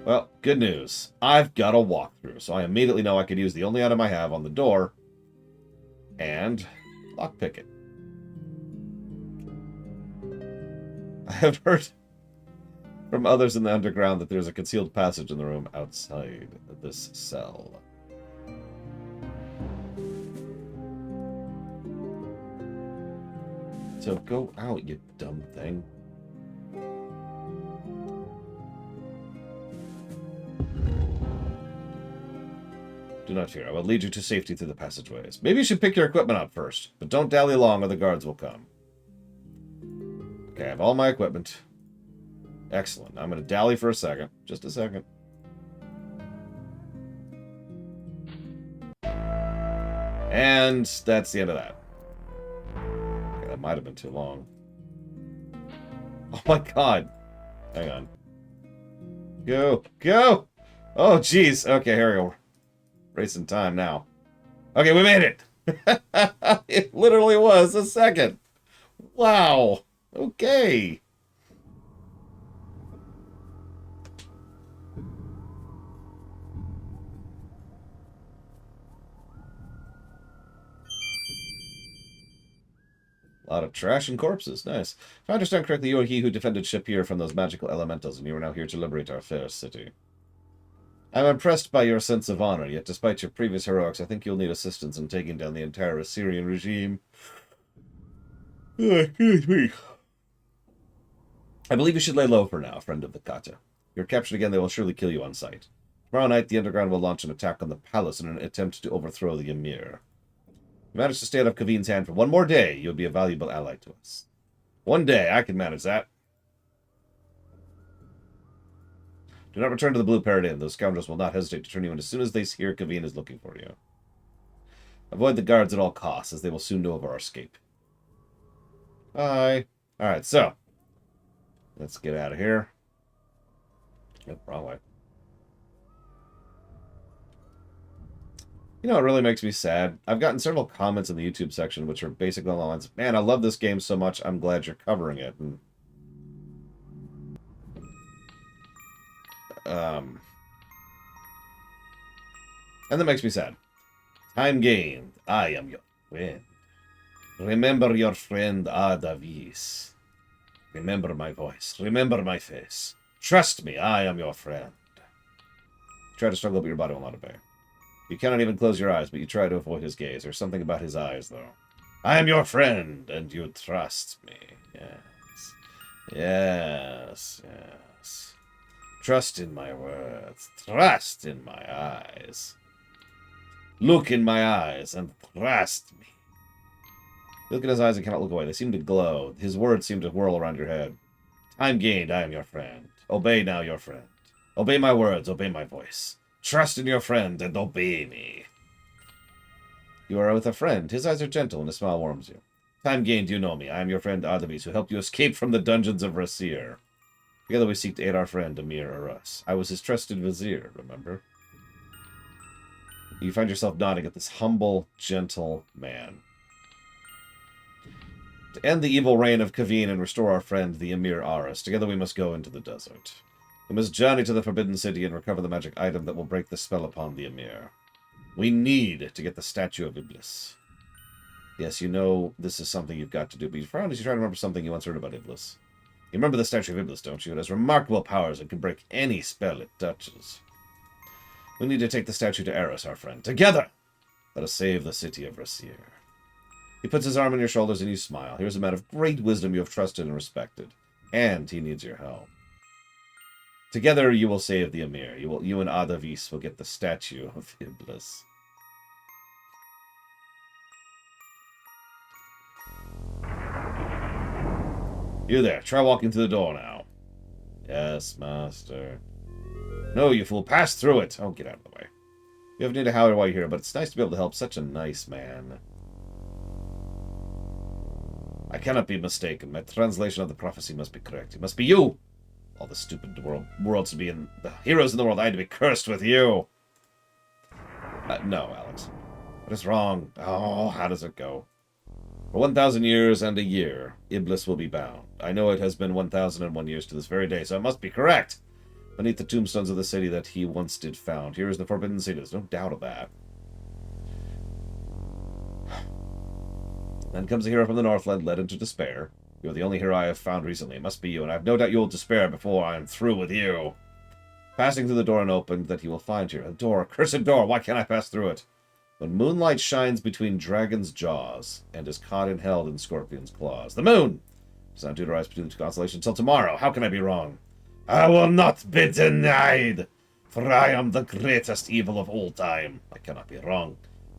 Well, good news. I've got a walkthrough, so I immediately know I can use the only item I have on the door and lockpick it. I have heard from others in the underground that there's a concealed passage in the room outside of this cell. So go out, you dumb thing. Do not fear. I will lead you to safety through the passageways. Maybe you should pick your equipment up first, but don't dally long or the guards will come. Okay, I have all my equipment. Excellent. I'm going to dally for a second. Just a second. And that's the end of that. Okay, that might have been too long. Oh my god. Hang on. Go. Go! Oh, jeez. Okay, here we go. Racing time now. Okay, we made it! It literally was a second. Wow. Okay. A lot of trash and corpses. Nice. If I understand correctly, you are he who defended Shapir from those magical elementals, and you are now here to liberate our fair city. I'm impressed by your sense of honor, yet despite your previous heroics, I think you'll need assistance in taking down the entire Assyrian regime. Excuse me. I believe you should lay low for now, friend of the Kata. If you're captured again, they will surely kill you on sight. Tomorrow night, the Underground will launch an attack on the palace in an attempt to overthrow the Emir. If you manage to stay out of Kavin's hand for one more day, you'll be a valuable ally to us. One day, I can manage that. Do not return to the Blue Parrot Inn. Those scoundrels will not hesitate to turn you in as soon as they hear Kavin is looking for you. Avoid the guards at all costs, as they will soon know of our escape. Bye. Alright, so. Let's get out of here. Nope, wrong way. You know, it really makes me sad. I've gotten several comments in the YouTube section which are basically along the lines of, man, I love this game so much, I'm glad you're covering it. And that makes me sad. Time gained. I am your friend. Remember your friend Adavis. Remember my voice. Remember my face. Trust me, I am your friend. Try to struggle, but your body will not obey. You cannot even close your eyes, but you try to avoid his gaze. There's something about his eyes, though. I am your friend, and you trust me. Yes. Yes, yes. Trust in my words. Trust in my eyes. Look in my eyes and trust me. Look at his eyes and cannot look away. They seem to glow. His words seem to whirl around your head. Time gained, I am your friend. Obey now your friend. Obey my words, obey my voice. Trust in your friend and obey me. You are with a friend. His eyes are gentle and his smile warms you. Time gained, you know me. I am your friend Adavis, who helped you escape from the dungeons of Rasir. Together we seek to aid our friend Emir Arus. I was his trusted vizier, remember? You find yourself nodding at this humble, gentle man. To end the evil reign of Kavin and restore our friend, the Emir Arus, together we must go into the desert. We must journey to the Forbidden City and recover the magic item that will break the spell upon the Emir. We need to get the statue of Iblis. Yes, you know this is something you've got to do, but you frown as you try to remember something you once heard about Iblis. You remember the statue of Iblis, don't you? It has remarkable powers and can break any spell it touches. We need to take the statue to Eris, our friend. Together! Let us save the city of Rasir. He puts his arm on your shoulders and you smile. Here's a man of great wisdom you have trusted and respected. And he needs your help. Together you will save the Emir. You and Adavis will get the statue of Iblis. You there. Try walking through the door now. Yes, master. No, you fool. Pass through it. Oh, get out of the way. You have need a howler while you're here, but it's nice to be able to help such a nice man. I cannot be mistaken. My translation of the prophecy must be correct. It must be you! All the stupid worlds to be in... The heroes in the world, I had to be cursed with you! No, Alex. What is wrong? Oh, how does it go? For 1,000 years and a year, Iblis will be bound. I know it has been 1,001 years to this very day, so it must be correct! Beneath the tombstones of the city that he once did found. Here is the Forbidden City. There's no doubt of that. Then comes a hero from the Northland, led into despair. You are the only hero I have found recently. It must be you, and I have no doubt you will despair before I am through with you. Passing through the door unopened that he will find here. A door, a cursed door. Why can't I pass through it? When moonlight shines between dragon's jaws and is caught and held in scorpion's claws. The moon does not due to rise between the two constellations until tomorrow. How can I be wrong? I will not be denied, for I am the greatest evil of all time. I cannot be wrong.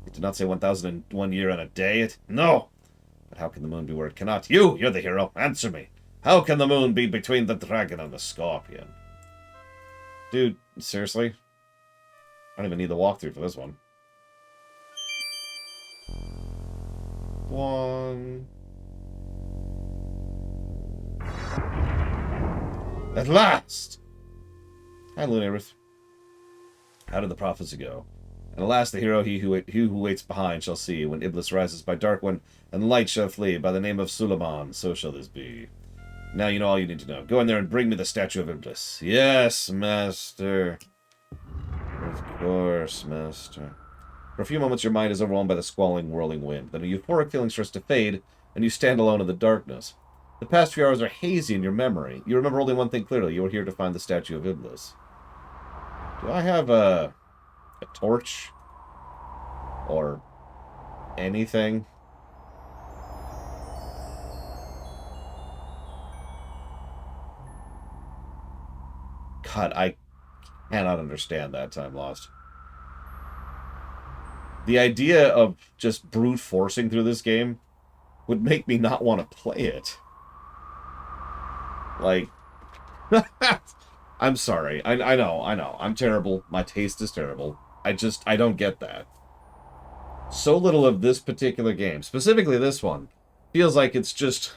It did not say 1001 year and a day. No. But how can the moon be where it cannot? You're the hero. Answer me. How can the moon be between the dragon and the scorpion? Dude, seriously? I don't even need the walkthrough for this one. At last! Hi, Lunarith. How did the prophecy go? And alas, the hero, he who waits behind, shall see. When Iblis rises by dark one, and light shall flee. By the name of Suleiman, so shall this be. Now you know all you need to know. Go in there and bring me the statue of Iblis. Yes, master. Of course, master. For a few moments, your mind is overwhelmed by the squalling, whirling wind. Then a euphoric feeling starts to fade, and you stand alone in the darkness. The past few hours are hazy in your memory. You remember only one thing clearly. You were here to find the statue of Iblis. Do I have a torch? Or anything? God, I cannot understand that time lost. The idea of just brute forcing through this game would make me not want to play it. Like, I'm sorry. I know. I'm terrible. My taste is terrible. I don't get that. So little of this particular game, specifically this one, feels like it's just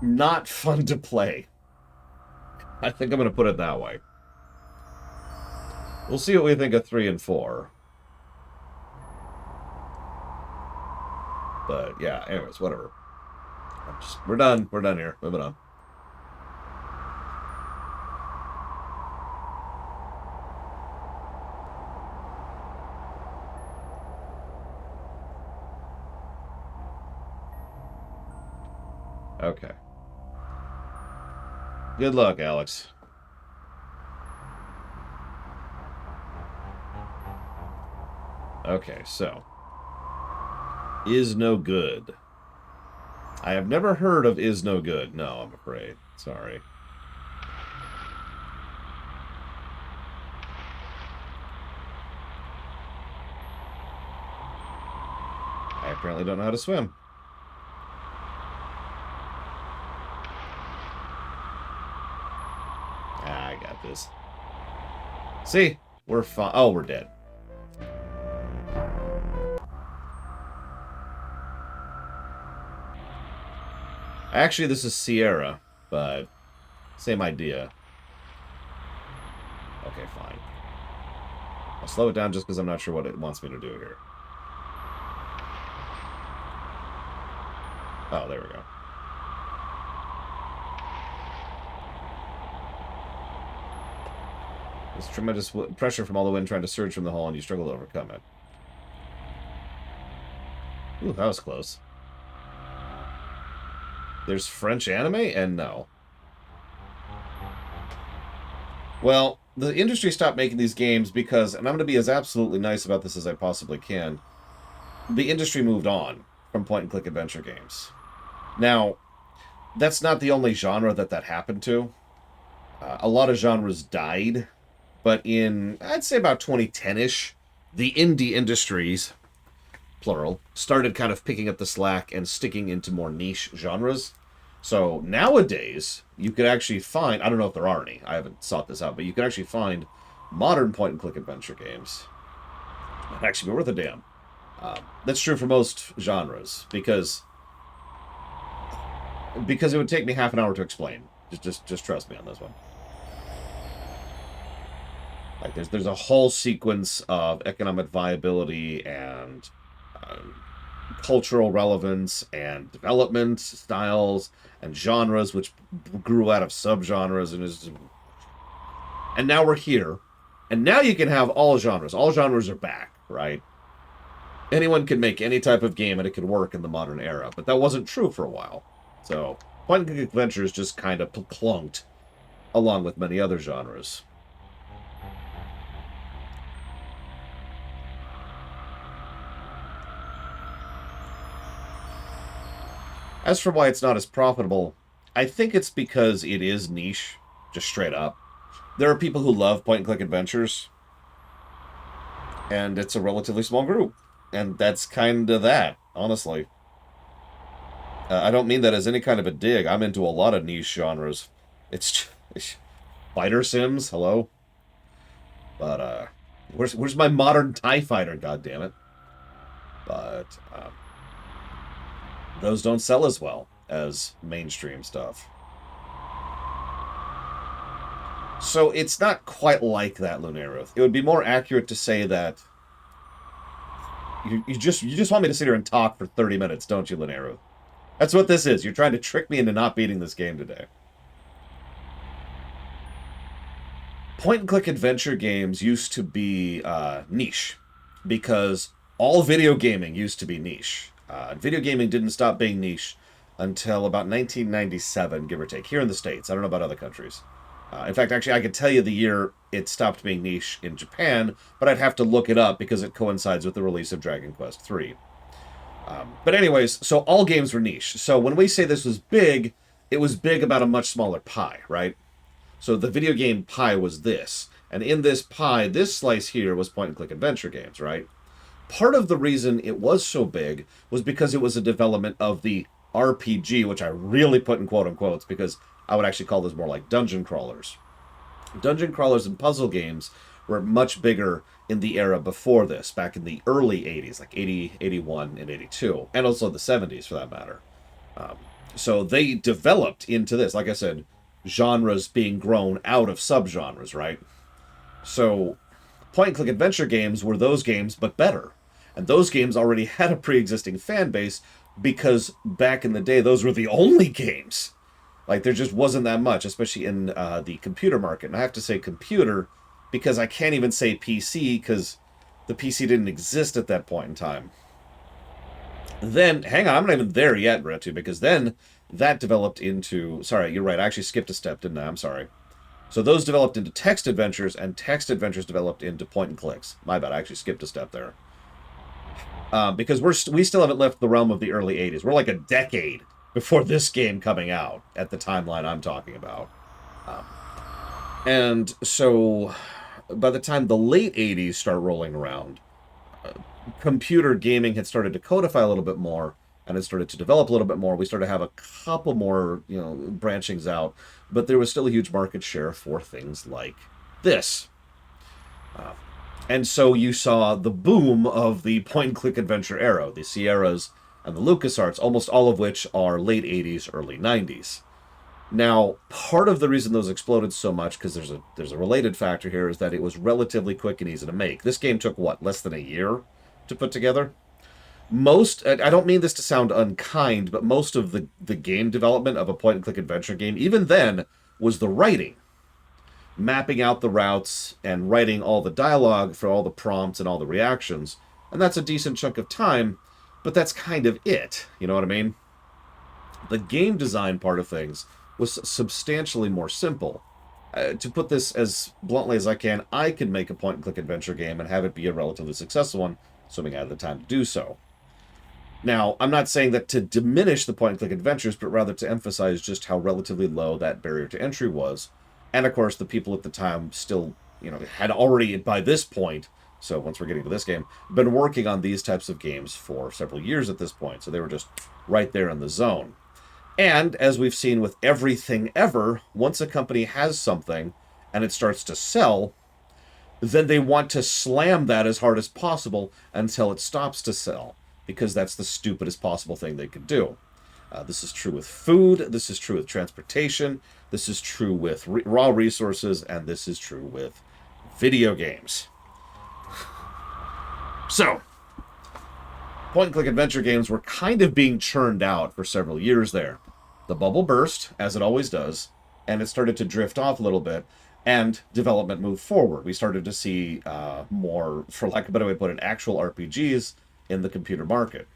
not fun to play. I think I'm going to put it that way. We'll see what we think of 3 and 4. But, yeah, anyways, whatever. We're done. We're done here. Moving on. Okay. Good luck, Alex. Okay, so. Is no good. I have never heard of Is No Good. No, I'm afraid. Sorry. I apparently don't know how to swim. I got this. See? We're fine. Oh, we're dead. Actually, this is Sierra, but same idea. Okay, fine. I'll slow it down just because I'm not sure what it wants me to do here. Oh, there we go. There's tremendous pressure from all the wind trying to surge from the hull, and you struggle to overcome it. Ooh, that was close. There's French anime? And no. Well, the industry stopped making these games because, and I'm going to be as absolutely nice about this as I possibly can, the industry moved on from point-and-click adventure games. Now, that's not the only genre that happened to. A lot of genres died, but in, I'd say about 2010-ish, the indie industries, plural, started kind of picking up the slack and sticking into more niche genres. So nowadays, you could actually find, I don't know if there are any, I haven't sought this out, but you can actually find modern point-and-click adventure games. It'd actually be worth a damn. That's true for most genres, because it would take me half an hour to explain. Just trust me on this one. Like there's a whole sequence of economic viability and cultural relevance and development styles and genres which grew out of subgenres and now we're here, and now you can have all genres. All genres are back, right? Anyone can make any type of game and it could work in the modern era, but that wasn't true for a while. So point-and-click adventures just kind of plunked along with many other genres. As for why it's not as profitable, I think it's because it is niche, just straight up. There are people who love point-and-click adventures, and it's a relatively small group. And that's kind of that, honestly. I don't mean that as any kind of a dig. I'm into a lot of niche genres. It's fighter sims, hello? But, where's my modern TIE fighter, goddammit? But, those don't sell as well as mainstream stuff. So it's not quite like that, Lunaruth. It would be more accurate to say that you just want me to sit here and talk for 30 minutes, don't you, Lunaruth? That's what this is. You're trying to trick me into not beating this game today. Point-and-click adventure games used to be niche because all video gaming used to be niche. Video gaming didn't stop being niche until about 1997, give or take, here in the States. I don't know about other countries. In fact, actually, I could tell you the year it stopped being niche in Japan, but I'd have to look it up because it coincides with the release of Dragon Quest III. But anyways, so all games were niche. So when we say this was big, it was big about a much smaller pie, right? So the video game pie was this. And in this pie, this slice here was point-and-click adventure games, right? Part of the reason it was so big was because it was a development of the RPG, which I really put in quote-unquotes because I would actually call this more like dungeon crawlers. Dungeon crawlers and puzzle games were much bigger in the era before this, back in the early 80s, like 80, 81, and 82, and also the 70s for that matter. So they developed into this, like I said, genres being grown out of subgenres, right? So point-and-click adventure games were those games, but better. And those games already had a pre-existing fan base because back in the day, those were the only games. Like, there just wasn't that much, especially in the computer market. And I have to say computer because I can't even say PC because the PC didn't exist at that point in time. Then, hang on, I'm not even there yet, Retu, because then that developed into... Sorry, you're right, I actually skipped a step, didn't I? I'm sorry. So those developed into text adventures, and text adventures developed into point-and-clicks. My bad, I actually skipped a step there. Because we still haven't left the realm of the early 80s. We're like a decade before this game coming out at the timeline I'm talking about. And so by the time the late 80s start rolling around, computer gaming had started to codify a little bit more and it started to develop a little bit more. We started to have a couple more, branchings out, but there was still a huge market share for things like this. And so you saw the boom of the point-and-click adventure era, the Sierras and the LucasArts, almost all of which are late 80s, early 90s. Now, part of the reason those exploded so much, because there's a related factor here, is that it was relatively quick and easy to make. This game took, less than a year to put together? I don't mean this to sound unkind, but most of the game development of a point-and-click adventure game, even then, was the writing. Mapping out the routes and writing all the dialogue for all the prompts and all the reactions. And that's a decent chunk of time, but that's kind of it. You know what I mean? The game design part of things was substantially more simple. To put this as bluntly as I can make a point-and-click adventure game and have it be a relatively successful one, assuming I had the time to do so. Now, I'm not saying that to diminish the point-and-click adventures, but rather to emphasize just how relatively low that barrier to entry was. And, of course, the people at the time still, had already, by this point, so once we're getting to this game, been working on these types of games for several years at this point. So they were just right there in the zone. And, as we've seen with everything ever, once a company has something and it starts to sell, then they want to slam that as hard as possible until it stops to sell, because that's the stupidest possible thing they could do. This is true with food, this is true with transportation, this is true with raw resources, and this is true with video games. So, point-and-click adventure games were kind of being churned out for several years there. The bubble burst, as it always does, and it started to drift off a little bit, and development moved forward. We started to see more, for lack of a better way to put it, actual RPGs in the computer market.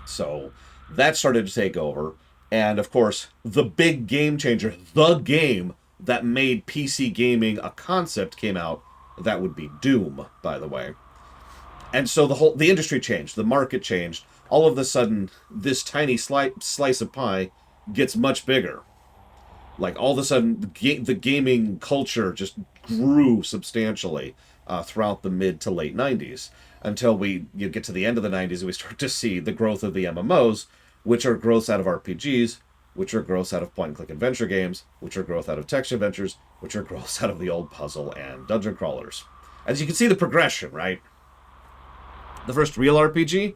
So that started to take over. And of course, the big game changer, the game that made PC gaming a concept came out. That would be Doom, by the way. And so the industry changed, the market changed. all of a sudden, this tiny slice of pie gets much bigger. Like, all of a sudden, the gaming culture just grew substantially throughout the mid to late 90s, until you get to the end of the 90s and we start to see the growth of the MMOs, which are growths out of RPGs, which are growths out of point-and-click adventure games, which are growth out of text adventures, which are growths out of the old puzzle and dungeon crawlers. As you can see the progression, right? The first real RPG,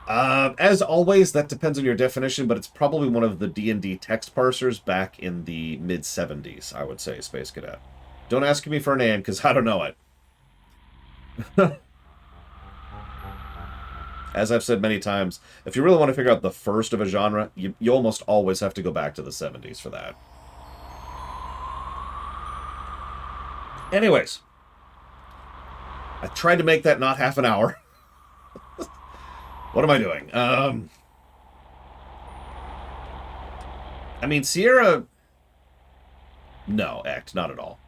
as always, that depends on your definition, but it's probably one of the D&D text parsers back in the mid-70s, I would say, Space Cadet. Don't ask me for a name, because I don't know it. As I've said many times, if you really want to figure out the first of a genre, you almost always have to go back to the 70s for that. Anyways, I tried to make that not half an hour. What am I doing? I mean, Sierra... No, Act, not at all.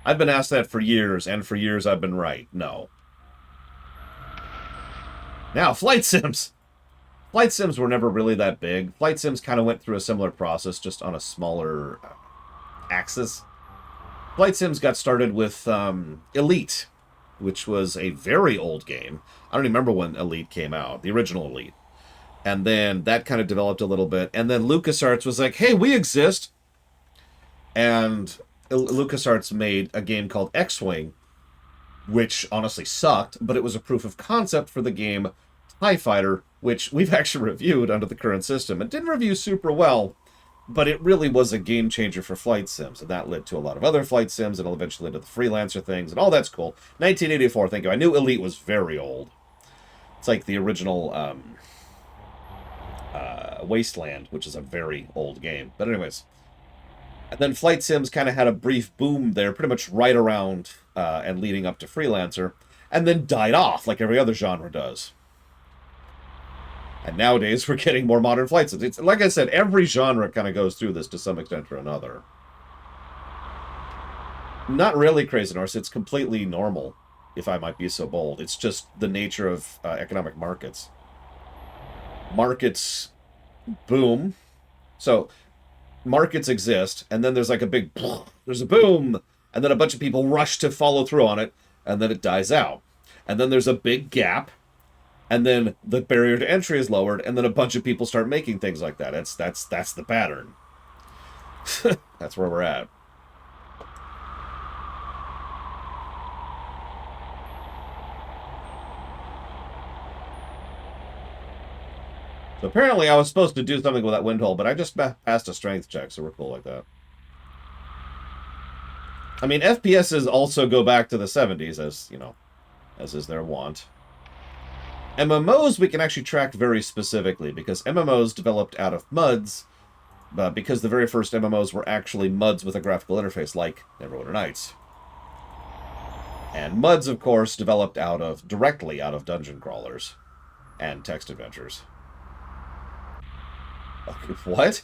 I've been asked that for years, and for years I've been right. No. Now, flight sims. Flight sims were never really that big. Flight sims kind of went through a similar process, just on a smaller axis. Flight sims got started with Elite, which was a very old game. I don't even remember when Elite came out, the original Elite. And then that kind of developed a little bit. And then LucasArts was like, hey, we exist. And LucasArts made a game called X-Wing, which honestly sucked, but it was a proof of concept for the game TIE Fighter, which we've actually reviewed under the current system. It didn't review super well, but it really was a game changer for flight sims, and that led to a lot of other flight sims, and eventually to the freelancer things, and all that's cool. 1984, thank you. I knew Elite was very old. It's like the original Wasteland, which is a very old game. But anyways, and then flight sims kind of had a brief boom there, pretty much right around and leading up to freelancer, and then died off like every other genre does. And nowadays, we're getting more modern flight sims. It's, like I said, every genre kind of goes through this to some extent or another. Not really, Crazy Norse. It's completely normal, if I might be so bold. It's just the nature of economic markets. Markets boom. So, markets exist, and then there's like a big... There's a boom! And then a bunch of people rush to follow through on it, and then it dies out. And then there's a big gap, and then the barrier to entry is lowered, and then a bunch of people start making things like that. That's the pattern. That's where we're at. So apparently I was supposed to do something with that wind hole, but I just passed a strength check, so we're cool like that. I mean, FPSs also go back to the 70s, as, you know, as is their wont. MMOs we can actually track very specifically, because MMOs developed out of MUDs, because the very first MMOs were actually MUDs with a graphical interface, like Neverwinter Nights. And MUDs, of course, developed directly out of dungeon crawlers and text adventures. Okay, what?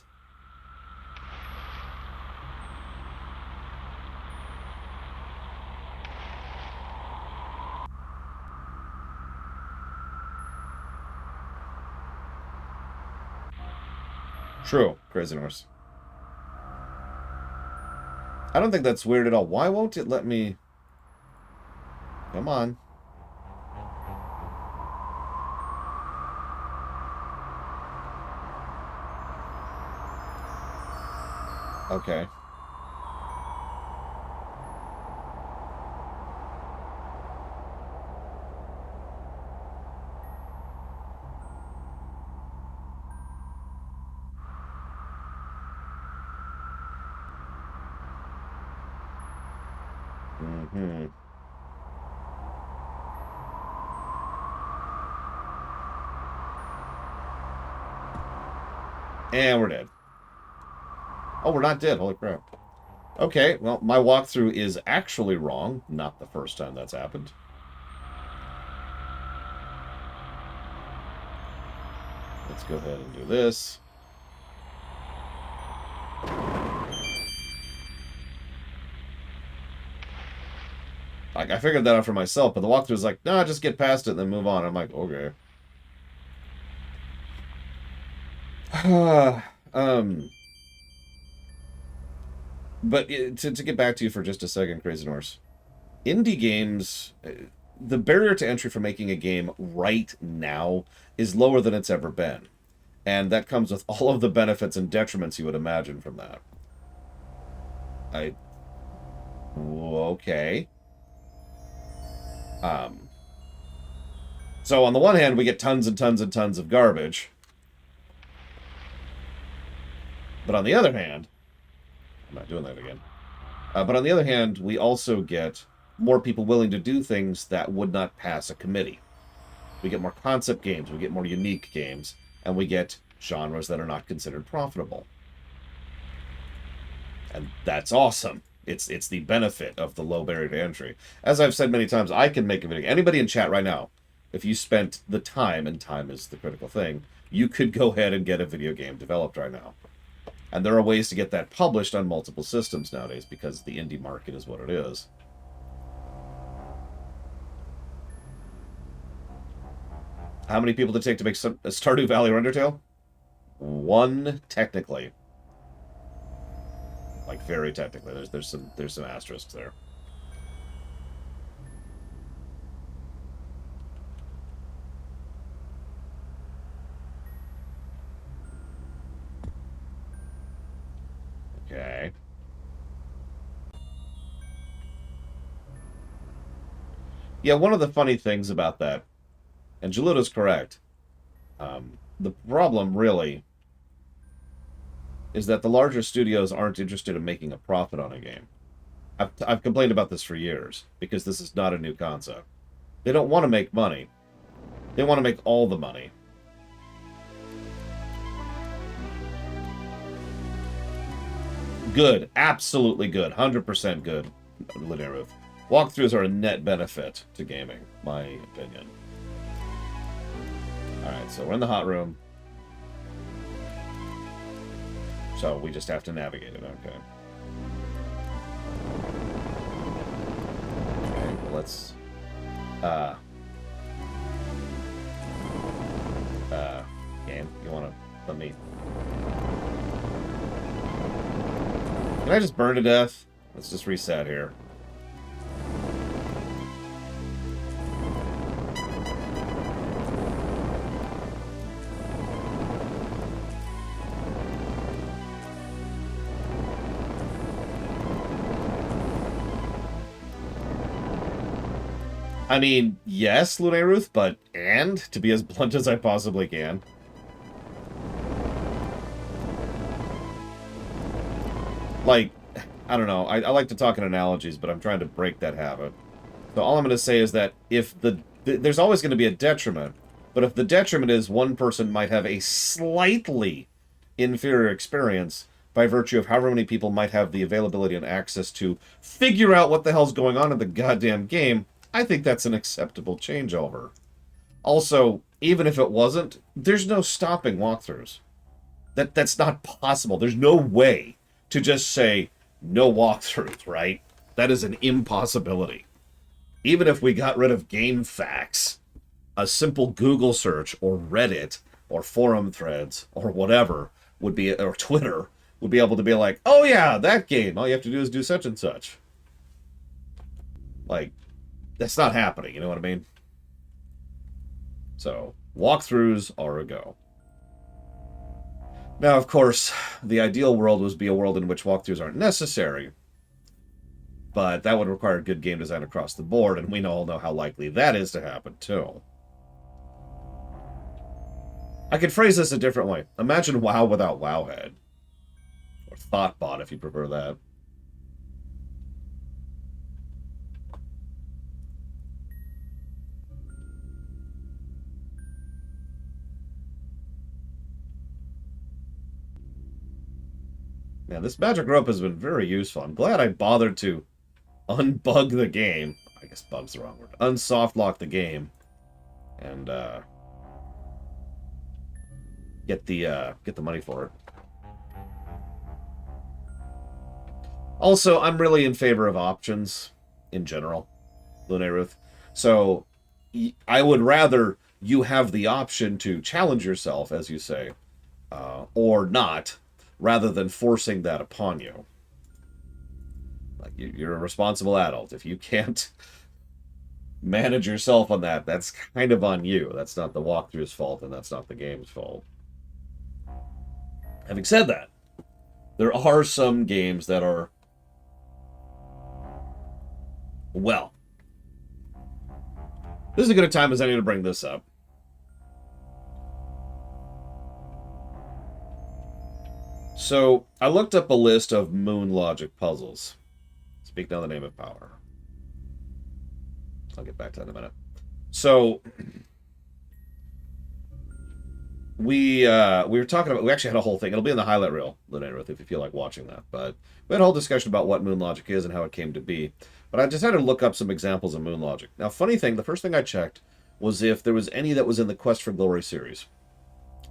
True, Crazy Norse. I don't think that's weird at all. Why won't it let me... Come on. Okay. Mm-hmm. And we're dead. Oh, we're not dead. Holy crap. Okay, well, my walkthrough is actually wrong. Not the first time that's happened. Let's go ahead and do this. Like, I figured that out for myself, but the walkthrough was like, no, just get past it and then move on. I'm like, okay. um, but to get back to you for just a second, Crazy Norse. Indie games, the barrier to entry for making a game right now is lower than it's ever been. And that comes with all of the benefits and detriments you would imagine from that. Okay. So on the one hand, we get tons and tons and tons of garbage. But on the other hand, I'm not doing that again. But on the other hand, we also get more people willing to do things that would not pass a committee. We get more concept games, we get more unique games, and we get genres that are not considered profitable. And that's awesome. It's the benefit of the low barrier to entry. As I've said many times, I can make a video. Anybody in chat right now, if you spent the time, and time is the critical thing, you could go ahead and get a video game developed right now. And there are ways to get that published on multiple systems nowadays because the indie market is what it is. How many people did it take to make a Stardew Valley or Undertale? One, technically. Like, very technically. There's some asterisks there. Okay. Yeah, one of the funny things about that, and Geluto's correct, the problem, really, is that the larger studios aren't interested in making a profit on a game. I've complained about this for years, because this is not a new concept. They don't want to make money. They want to make all the money. Good. Absolutely good. 100% good, Linear Roof. Walkthroughs are a net benefit to gaming, my opinion. Alright, so we're in the hot room. So we just have to navigate it, okay. Okay, well let's... game, you wanna let me... Can I just burn to death? Let's just reset here. I mean, yes, Lunae Ruth, but to be as blunt as I possibly can. Like, I don't know, I like to talk in analogies, but I'm trying to break that habit. So all I'm going to say is that if there's always going to be a detriment, but if the detriment is one person might have a slightly inferior experience by virtue of however many people might have the availability and access to figure out what the hell's going on in the goddamn game, I think that's an acceptable changeover. Also, even if it wasn't, there's no stopping walkthroughs. That's not possible. There's no way to just say no walkthroughs, right? That is an impossibility. Even if we got rid of GameFAQs, a simple Google search or Reddit or forum threads or whatever would be, or Twitter, would be able to be like, oh yeah, that game, all you have to do is do such and such. Like, that's not happening, you know what I mean? So, walkthroughs are a go. Now, of course, the ideal world would be a world in which walkthroughs aren't necessary, but that would require good game design across the board, and we all know how likely that is to happen, too. I could phrase this a different way. Imagine WoW without Wowhead. Or Thoughtbot, if you prefer that. Yeah, this magic rope has been very useful. I'm glad I bothered to unbug the game. I guess bug's the wrong word. Unsoftlock the game. And, get the money for it. Also, I'm really in favor of options in general, Lunae Ruth. So, I would rather you have the option to challenge yourself, as you say, or not, rather than forcing that upon you. Like, you're a responsible adult. If you can't manage yourself on that, that's kind of on you. That's not the walkthrough's fault, and that's not the game's fault. Having said that, there are some games that are, well, this is as good a time as any to bring this up. So, I looked up a list of Moon Logic puzzles. Speak now the name of power. I'll get back to that in a minute. So, we were talking about, we actually had a whole thing. It'll be in the highlight reel, Lunaruth, if you feel like watching that. But we had a whole discussion about what Moon Logic is and how it came to be. But I decided to look up some examples of Moon Logic. Now, funny thing, the first thing I checked was if there was any that was in the Quest for Glory series.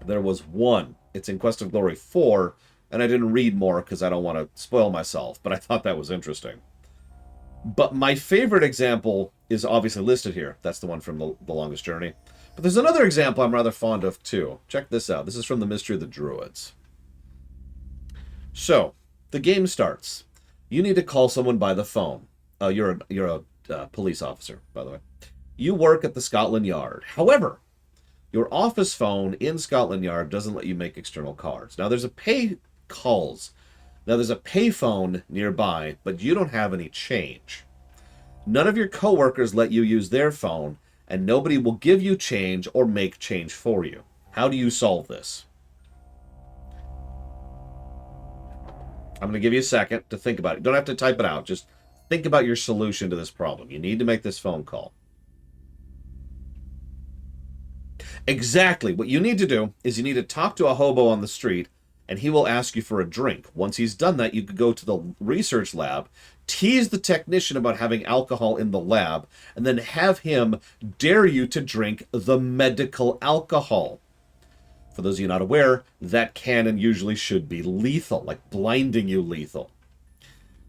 There was one. It's in Quest of Glory 4, and I didn't read more because I don't want to spoil myself, but I thought that was interesting. But my favorite example is obviously listed here. That's the one from the Longest Journey. But there's another example I'm rather fond of, too. Check this out. This is from the Mystery of the Druids. So, the game starts. You need to call someone by the phone. You're a police officer, by the way. You work at the Scotland Yard. However, your office phone in Scotland Yard doesn't let you make external calls. Now, there's a pay phone nearby, but you don't have any change. None of your coworkers let you use their phone, and nobody will give you change or make change for you. How do you solve this? I'm going to give you a second to think about it. You don't have to type it out. Just think about your solution to this problem. You need to make this phone call. Exactly. What you need to do is you need to talk to a hobo on the street, and he will ask you for a drink. Once he's done that, you could go to the research lab, tease the technician about having alcohol in the lab, and then have him dare you to drink the medical alcohol. For those of you not aware, that can and usually should be lethal, like blinding you lethal.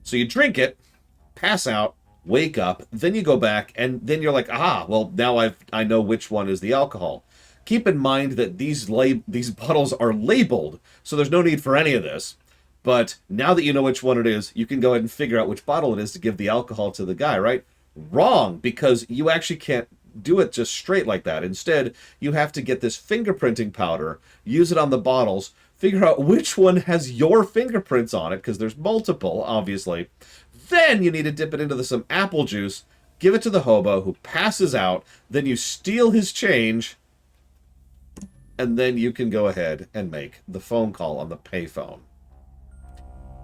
So you drink it, pass out, wake up, then you go back, and then you're like, well, now I know which one is the alcohol. Keep in mind that these bottles are labeled, so there's no need for any of this. But now that you know which one it is, you can go ahead and figure out which bottle it is to give the alcohol to the guy, right? Wrong, because you actually can't do it just straight like that. Instead, you have to get this fingerprinting powder, use it on the bottles, figure out which one has your fingerprints on it, because there's multiple, obviously. Then you need to dip it into some apple juice, give it to the hobo who passes out, then you steal his change, and then you can go ahead and make the phone call on the payphone.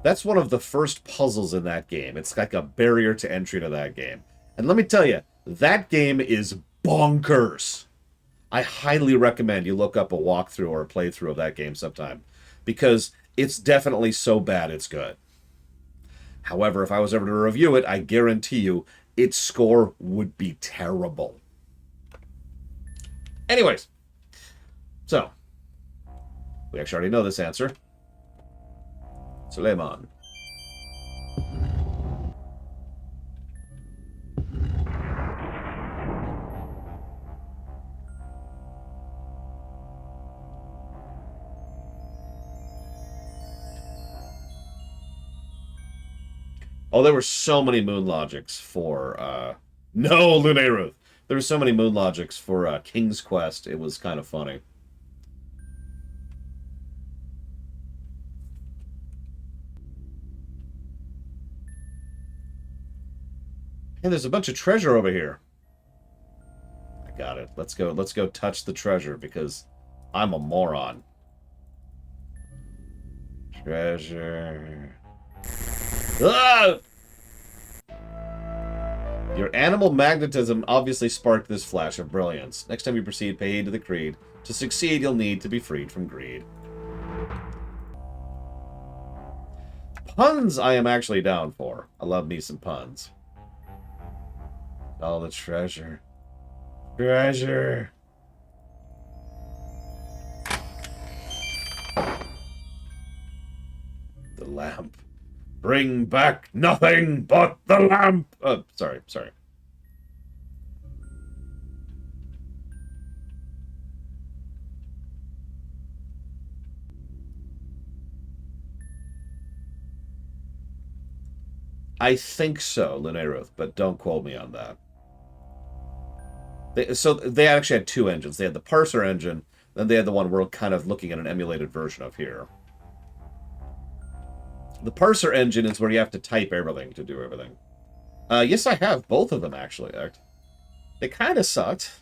That's one of the first puzzles in that game. It's like a barrier to entry to that game. And let me tell you, that game is bonkers. I highly recommend you look up a walkthrough or a playthrough of that game sometime, because it's definitely so bad it's good. However, if I was ever to review it, I guarantee you its score would be terrible. Anyways, so, we actually already know this answer. Suleiman. Oh, there were so many Moon Logics for, no, Lunaruth! There were so many Moon Logics for, King's Quest, it was kind of funny. Hey, there's a bunch of treasure over here. I got it. Let's go touch the treasure, because I'm a moron. Treasure. Ah! Your animal magnetism obviously sparked this flash of brilliance. Next time you proceed, pay heed to the creed. To succeed, you'll need to be freed from greed. Puns I am actually down for. I love me some puns. All the treasure. Treasure. The lamp. Bring back nothing but the lamp! Sorry. I think so, Lunaruth, but don't quote me on that. They actually had two engines. They had the parser engine, then they had the one we're kind of looking at an emulated version of here. The parser engine is where you have to type everything to do everything. Yes, I have both of them, actually. They kind of sucked.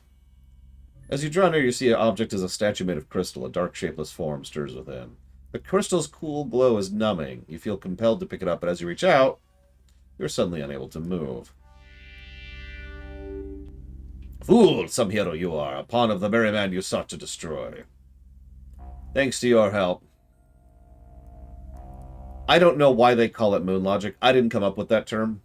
As you draw near, you see an object as a statue made of crystal. A dark, shapeless form stirs within. The crystal's cool glow is numbing. You feel compelled to pick it up, but as you reach out, you're suddenly unable to move. Fool, some hero you are, a pawn of the very man you sought to destroy. Thanks to your help. I don't know why they call it moon logic. I didn't come up with that term.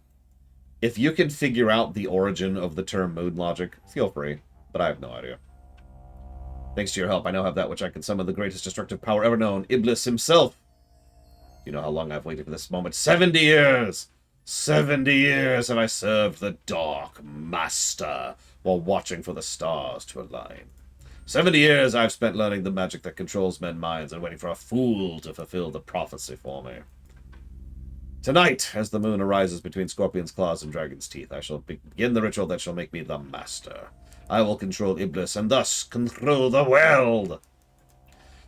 If you can figure out the origin of the term moon logic, feel free, but I have no idea. Thanks to your help, I now have that which I can summon the greatest destructive power ever known, Iblis himself. You know how long I've waited for this moment? 70 years! 70 years have I served the Dark Master while watching for the stars to align. 70 years I've spent learning the magic that controls men's minds and waiting for a fool to fulfill the prophecy for me. Tonight, as the moon arises between Scorpion's claws and Dragon's teeth, I shall begin the ritual that shall make me the Master. I will control Iblis and thus control the world.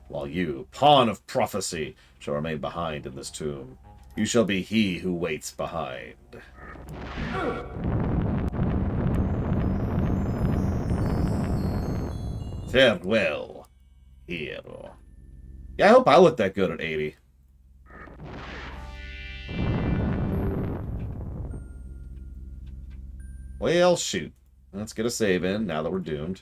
While you, pawn of prophecy, shall remain behind in this tomb. You shall be he who waits behind. Farewell, hero. Yeah, I hope I look that good at 80. Well, shoot. Let's get a save in now that we're doomed.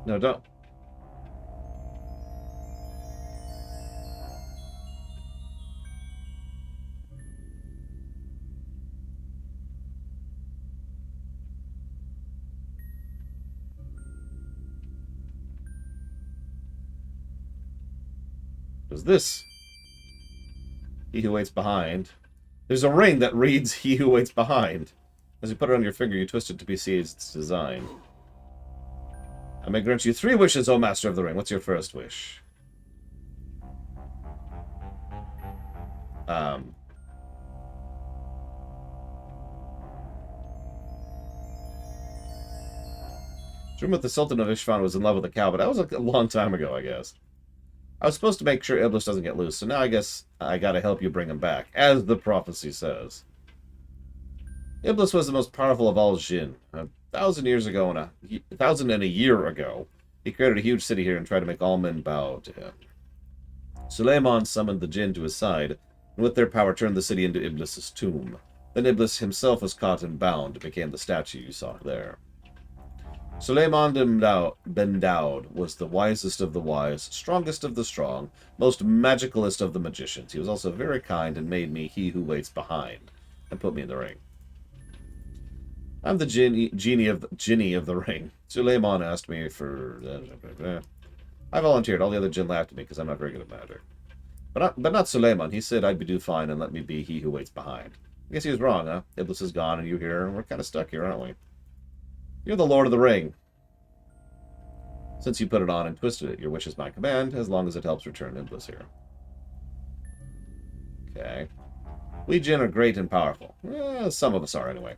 No, don't. What is this? He who waits behind. There's a ring that reads He who waits behind. As you put it on your finger, you twist it to be see its design. I may grant you 3 wishes, O Master of the Ring. What's your first wish? It's rumored the Sultan of Ishvan was in love with a cow, but that was a long time ago, I guess. I was supposed to make sure Iblis doesn't get loose, so now I guess I gotta help you bring him back, as the prophecy says. Iblis was the most powerful of all Jinn. 1,000 years ago, and 1,000 year ago, he created a huge city here and tried to make all men bow to him. Suleiman summoned the Jinn to his side, and with their power turned the city into Iblis's tomb. Then Iblis himself was caught and bound and became the statue you saw there. Suleiman ben Daud was the wisest of the wise, strongest of the strong, most magicalist of the magicians. He was also very kind and made me he who waits behind, and put me in the ring. I'm the genie of the ring. Suleiman asked me for... I volunteered. All the other Jinn laughed at me because I'm not very good at magic. But not Suleiman. He said I'd do fine and let me be he who waits behind. I guess he was wrong, huh? Iblis is gone and you here, and we're kind of stuck here, aren't we? You're the Lord of the Ring. Since you put it on and twisted it, your wish is my command, as long as it helps return Iblis here. Okay. We Jinn are great and powerful. Some of us are, anyway.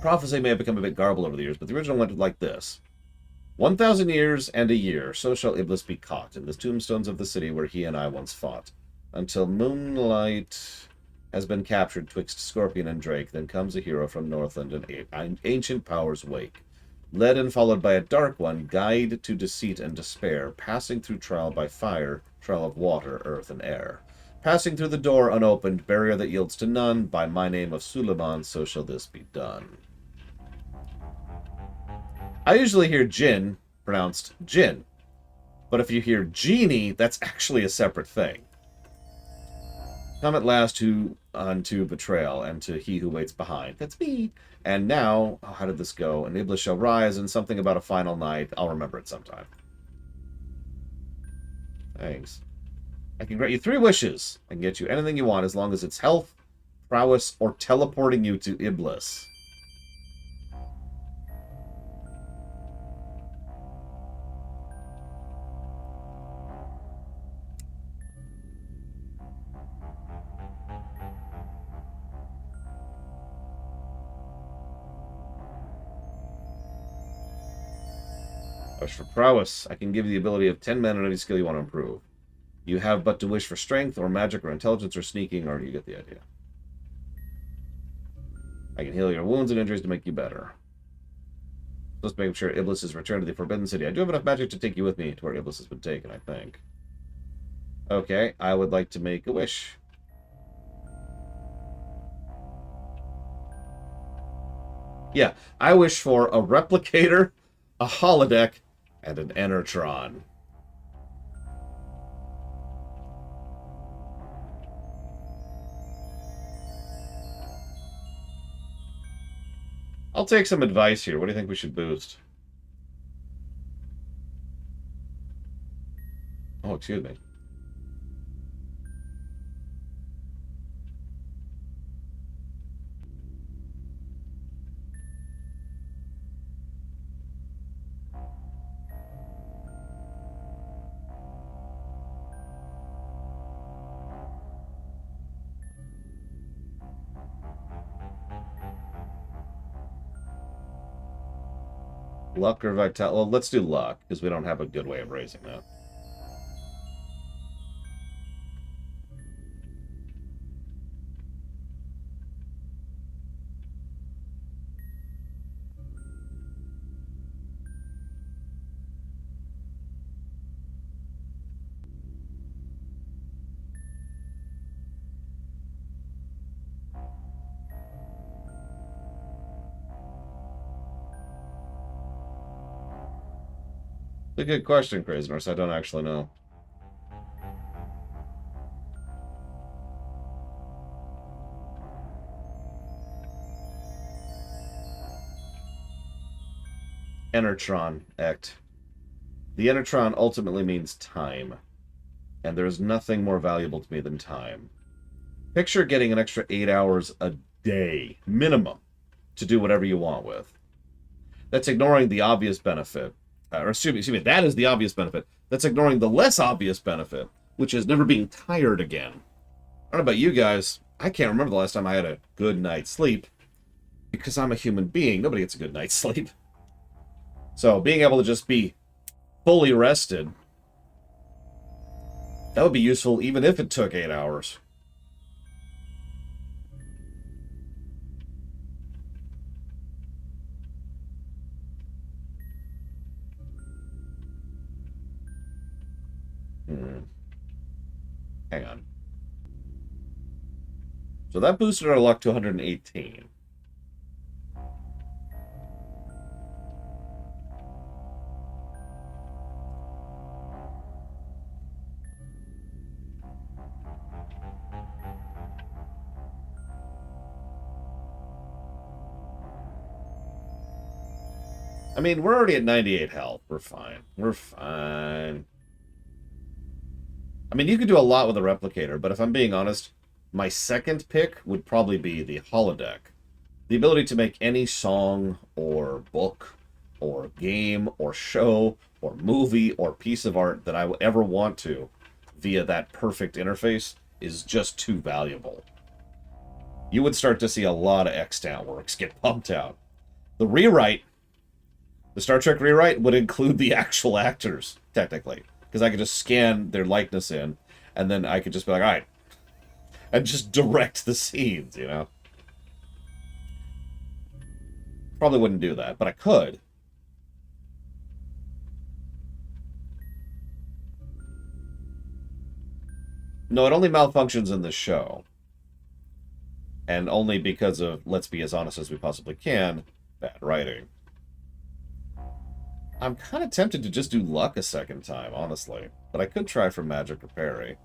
Prophecy may have become a bit garbled over the years, but the original went like this. 1,000 years and a year, so shall Iblis be caught in the tombstones of the city where he and I once fought. Until moonlight has been captured twixt Scorpion and Drake, then comes a hero from Northland and ancient powers wake. Led and followed by a dark one, guide to deceit and despair, passing through trial by fire, trial of water, earth, and air. Passing through the door unopened, barrier that yields to none, by my name of Suleiman, so shall this be done. I usually hear Jinn pronounced Jinn, but if you hear genie, that's actually a separate thing. Come at last unto betrayal, and to he who waits behind. That's me. And now, how did this go? An Iblis shall rise, and something about a final night. I'll remember it sometime. Thanks. I can grant you 3 wishes. I can get you anything you want as long as it's health, prowess, or teleporting you to Iblis. Wish for prowess. I can give you the ability of 10 men on any skill you want to improve. You have but to wish for strength, or magic, or intelligence, or sneaking, or you get the idea. I can heal your wounds and injuries to make you better. Just making sure Iblis is returned to the Forbidden City. I do have enough magic to take you with me to where Iblis has been taken, I think. Okay, I would like to make a wish. Yeah, I wish for a replicator, a holodeck, and an Enertron. I'll take some advice here. What do you think we should boost? Oh, excuse me. Luck or vitality? Well, let's do luck, because we don't have a good way of raising that. It's a good question, Crazy Norse. I don't actually know. Enertron Act. The Enertron ultimately means time, and there is nothing more valuable to me than time. Picture getting an extra 8 hours a day, minimum, to do whatever you want with. That's ignoring the obvious benefit. Excuse me, that is the obvious benefit. That's ignoring the less obvious benefit, which is never being tired again. I don't know about you guys. I can't remember the last time I had a good night's sleep. Because I'm a human being, nobody gets a good night's sleep. So being able to just be fully rested, that would be useful even if it took 8 hours. Hang on. So that boosted our luck to 118. I mean, we're already at 98 health. We're fine. We're fine. I mean, you could do a lot with a replicator, but if I'm being honest, my second pick would probably be the holodeck. The ability to make any song or book or game or show or movie or piece of art that I would ever want to via that perfect interface is just too valuable. You would start to see a lot of extant works get pumped out. The rewrite, the Star Trek rewrite, would include the actual actors, technically. Because I could just scan their likeness in, and then I could just be like, all right, and just direct the scenes, you know? Probably wouldn't do that, but I could. No, it only malfunctions in the show. And only because of, let's be as honest as we possibly can, bad writing. I'm kind of tempted to just do luck a second time, honestly. But I could try for magic or parry.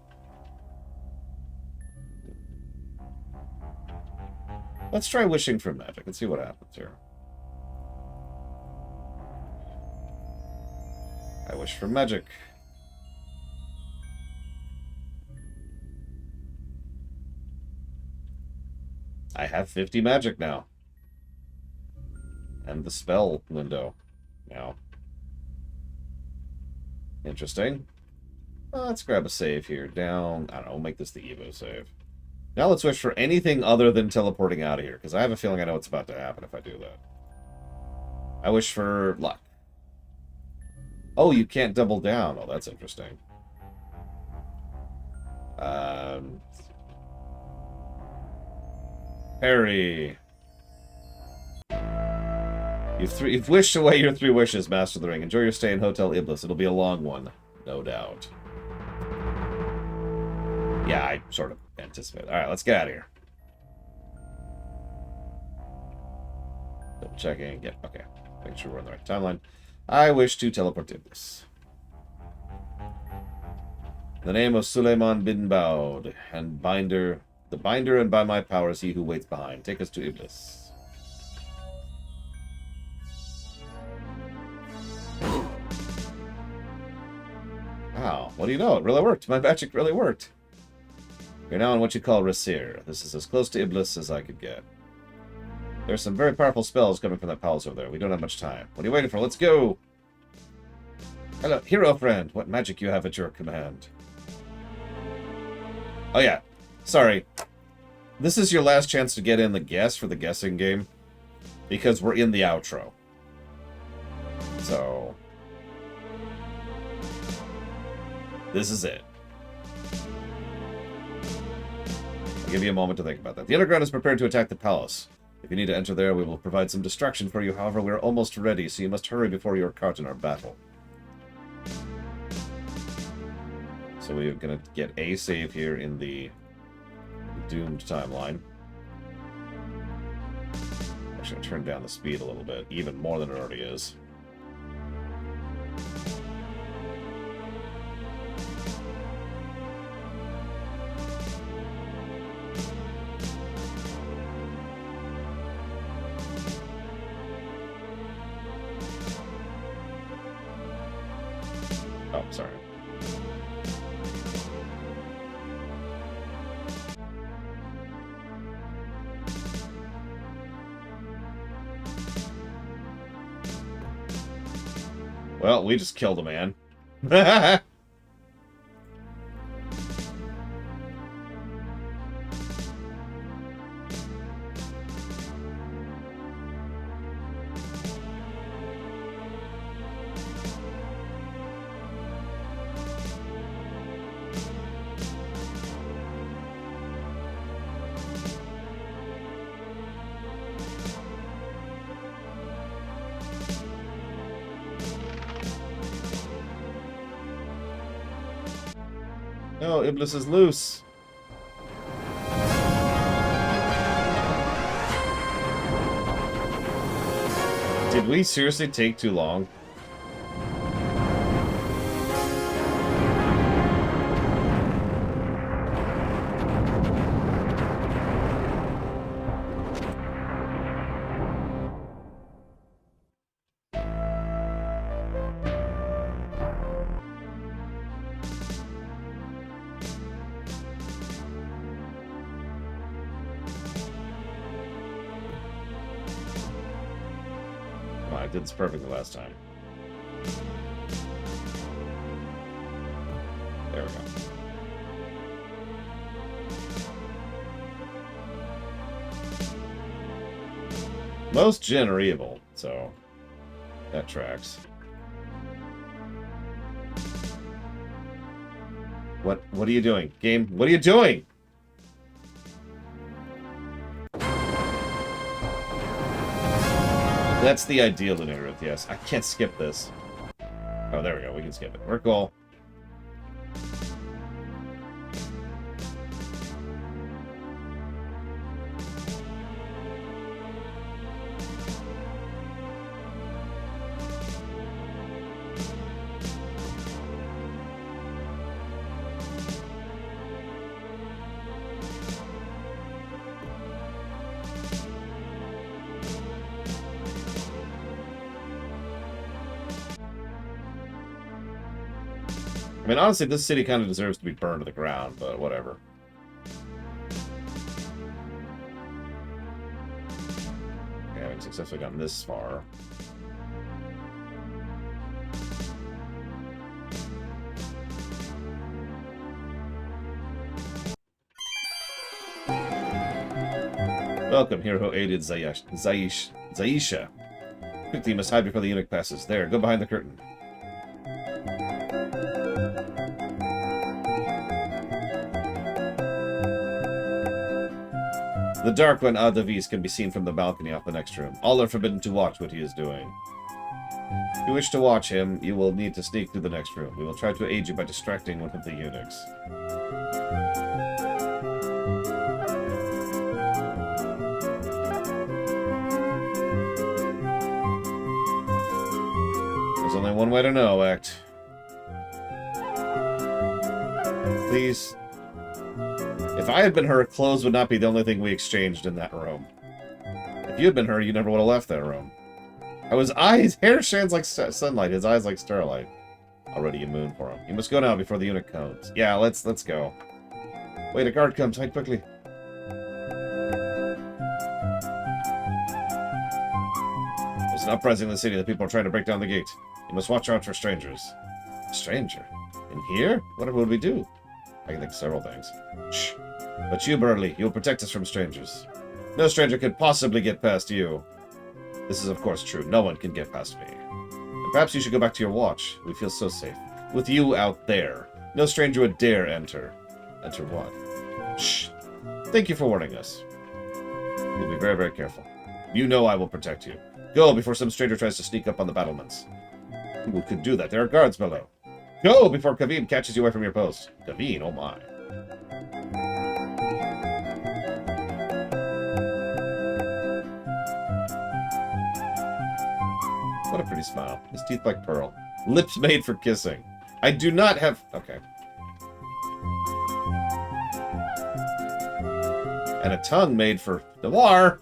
Let's try wishing for magic and see what happens here. I wish for magic. I have 50 magic now. And the spell window now. Interesting. Let's grab a save here. Down. I don't know. We'll make this the Evo save. Now let's wish for anything other than teleporting out of here, because I have a feeling I know what's about to happen if I do that. I wish for luck. Oh, you can't double down. Oh, that's interesting. Parry. You've wished away your 3 wishes, Master of the Ring. Enjoy your stay in Hotel Iblis. It'll be a long one, no doubt. Yeah, I sort of anticipated. Alright, let's get out of here. Double checking. Yeah, okay. Make sure we're on the right timeline. I wish to teleport to Iblis. In the name of Suleiman bin Baud, and Binder, the Binder, and by my powers, he who waits behind. Take us to Iblis. Wow, what do you know? It really worked. My magic really worked. You're now in what you call Rasir. This is as close to Iblis as I could get. There's some very powerful spells coming from that palace over there. We don't have much time. What are you waiting for? Let's go! Hello, hero friend. What magic you have at your command? Oh yeah, sorry. This is your last chance to get in the guess for the guessing game. Because we're in the outro. So... this is it. I'll give you a moment to think about that. The underground is prepared to attack the palace. If you need to enter there, we will provide some distraction for you. However, we are almost ready, so you must hurry before you are caught in our battle. So we're going to get a save here in the doomed timeline. Actually, I'll turn down the speed a little bit, even more than it already is. Oh, sorry. Well, we just killed a man. No, Iblis is loose. Did we seriously take too long? I did this perfectly last time. There we go. Most Jinn are evil, so that tracks. What are you doing? Game, what are you doing? That's the ideal in Uneruth, yes. I can't skip this. Oh, there we go. We can skip it. We're cool. I mean, honestly, this city kind of deserves to be burned to the ground, but whatever. having successfully gotten this far. Welcome, hero who aided Zaisha. Quickly, you must hide before the eunuch passes. There, go behind the curtain. The Dark One, Adavis, can be seen from the balcony off the next room. All are forbidden to watch what he is doing. If you wish to watch him, you will need to sneak through the next room. We will try to aid you by distracting one of the eunuchs. There's only one way to know, Act. Please. If I had been her, clothes would not be the only thing we exchanged in that room. If you had been her, you never would have left that room. His hair shines like sunlight, his eyes like starlight. Already a moon for him. You must go now before the eunuch comes. Yeah, let's go. Wait, a guard comes. Hide quickly. There's an uprising in the city. The people are trying to break down the gate. You must watch out for strangers. A stranger? In here? Whatever would we do? I can think of several things. Shh. But you, Burley, you'll protect us from strangers. No stranger could possibly get past you. This is, of course, true. No one can get past me. And perhaps you should go back to your watch. We feel so safe. With you out there. No stranger would dare enter. Enter what? Shh. Thank you for warning us. You'll be very, very careful. You know I will protect you. Go before some stranger tries to sneak up on the battlements. Who could do that? There are guards below. Go before Kaveen catches you away from your post. Kaveen, oh my. What a pretty smile. His teeth like pearl. Lips made for kissing. I do not have... Okay. And a tongue made for... Noir!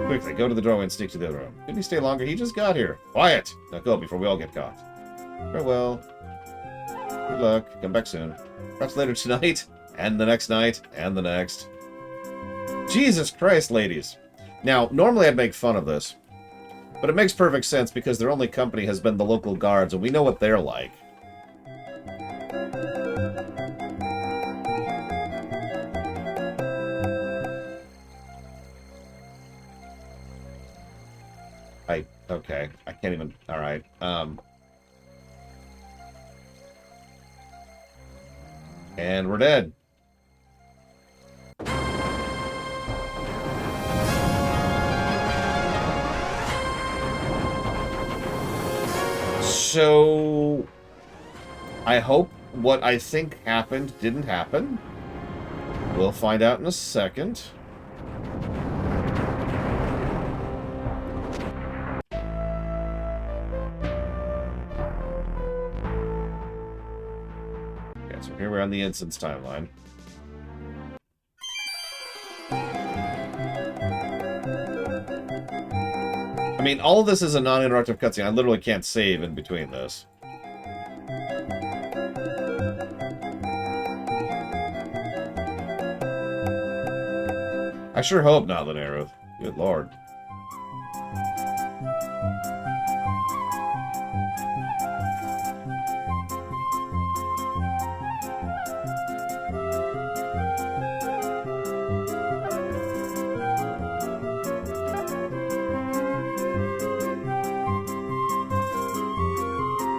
Quickly, go to the doorway and sneak to the other room. Couldn't he stay longer? He just got here. Quiet! Now go before we all get caught. Farewell. Good luck. Come back soon. Perhaps later tonight, and the next night, and the next. Jesus Christ, ladies. Now, normally I'd make fun of this, but it makes perfect sense because their only company has been the local guards, and we know what they're like. Okay, I can't even... Alright, and we're dead. So... I hope what I think happened didn't happen. We'll find out in a second. Here we're on the instance timeline. I mean, all of this is a non-interruptive cutscene. I literally can't save in between this. I sure hope not, Linnea. Good lord.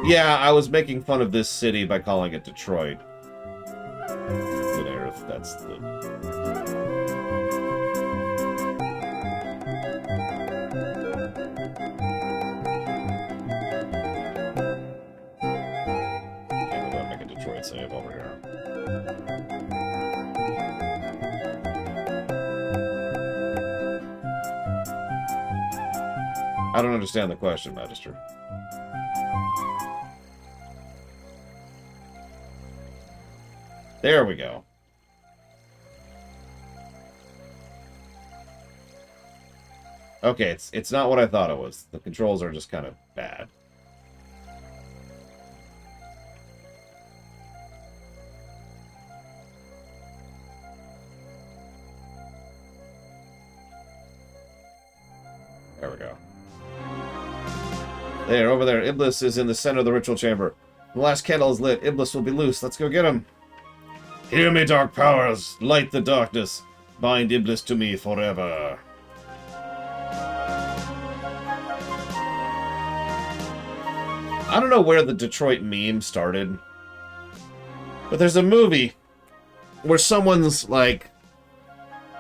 Yeah, I was making fun of this city by calling it Detroit. Good Earth, that's the... Okay, we're gonna make a Detroit save over here. I don't understand the question, Magister. There we go. Okay, it's not what I thought it was. The controls are just kind of bad. There we go. There, over there. Iblis is in the center of the ritual chamber. The last candle is lit. Iblis will be loose. Let's go get him. Hear me, dark powers. Light the darkness. Bind Iblis to me forever. I don't know where the Detroit meme started, but there's a movie where someone's like,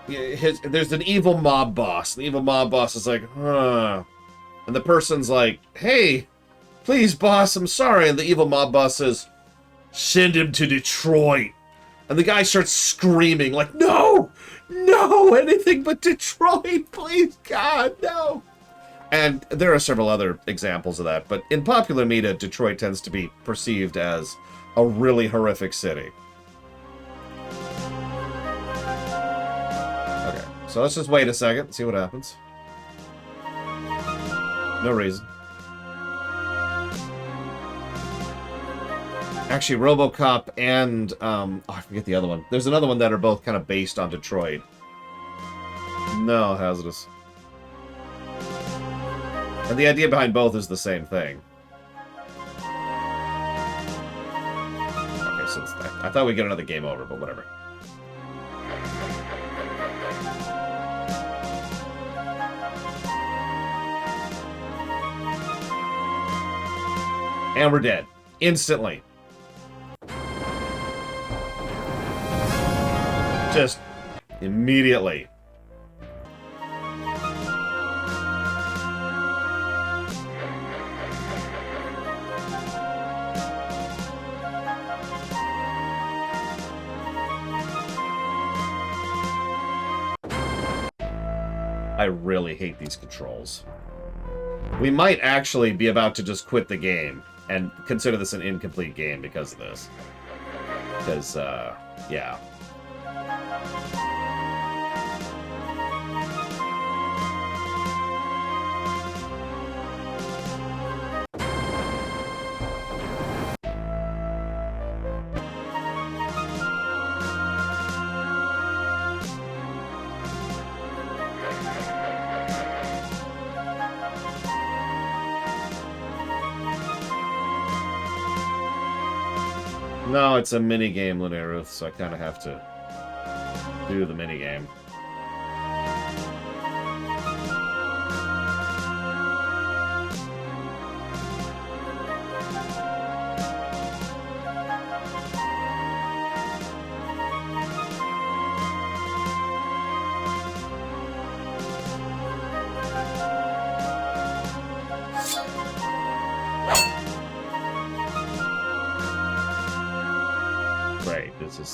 there's an evil mob boss. The evil mob boss is like, huh. And the person's like, hey, please, boss, I'm sorry. And the evil mob boss says, send him to Detroit. And the guy starts screaming, like, no, no, anything but Detroit, please, God, no. And there are several other examples of that. But in popular media, Detroit tends to be perceived as a really horrific city. Okay, so let's just wait a second, see what happens. No reason. Actually, RoboCop and, oh, I forget the other one. There's another one that are both kind of based on Detroit. No, hazardous. And the idea behind both is the same thing. Okay, so I thought we'd get another game over, but whatever. And we're dead. Instantly. Just immediately. I really hate these controls. We might actually be about to just quit the game and consider this an incomplete game because of this. Because, yeah. No, it's a minigame, Linnea Ruth, so I kind of have to do the minigame.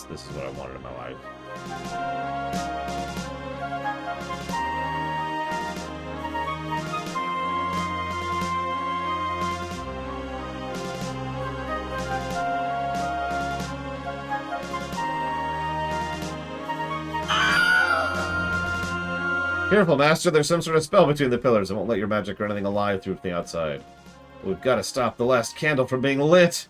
This is what I wanted in my life. Careful, Master. There's some sort of spell between the pillars. It won't let your magic or anything alive through from the outside. We've got to stop the last candle from being lit.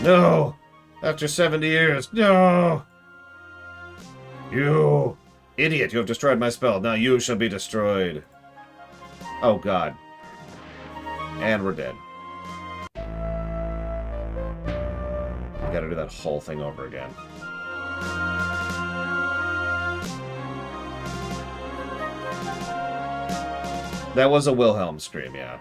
No! After 70 years, no! You! Idiot, you have destroyed my spell. Now you shall be destroyed. Oh, God. And we're dead. We gotta do that whole thing over again. That was a Wilhelm scream, yeah.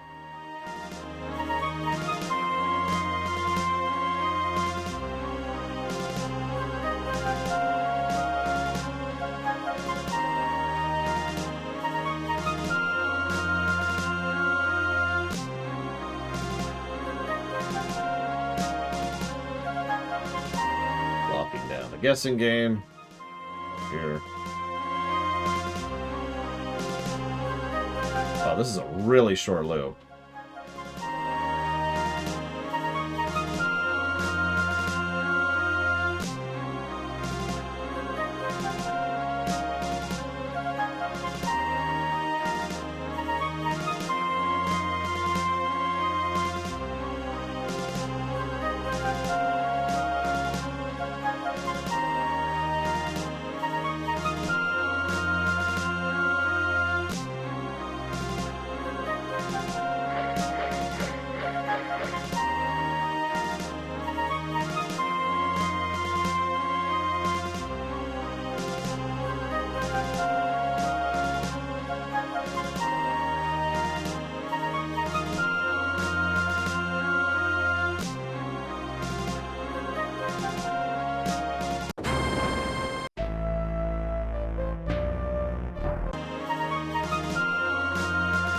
Guessing game. Here. Oh, this is a really short loop.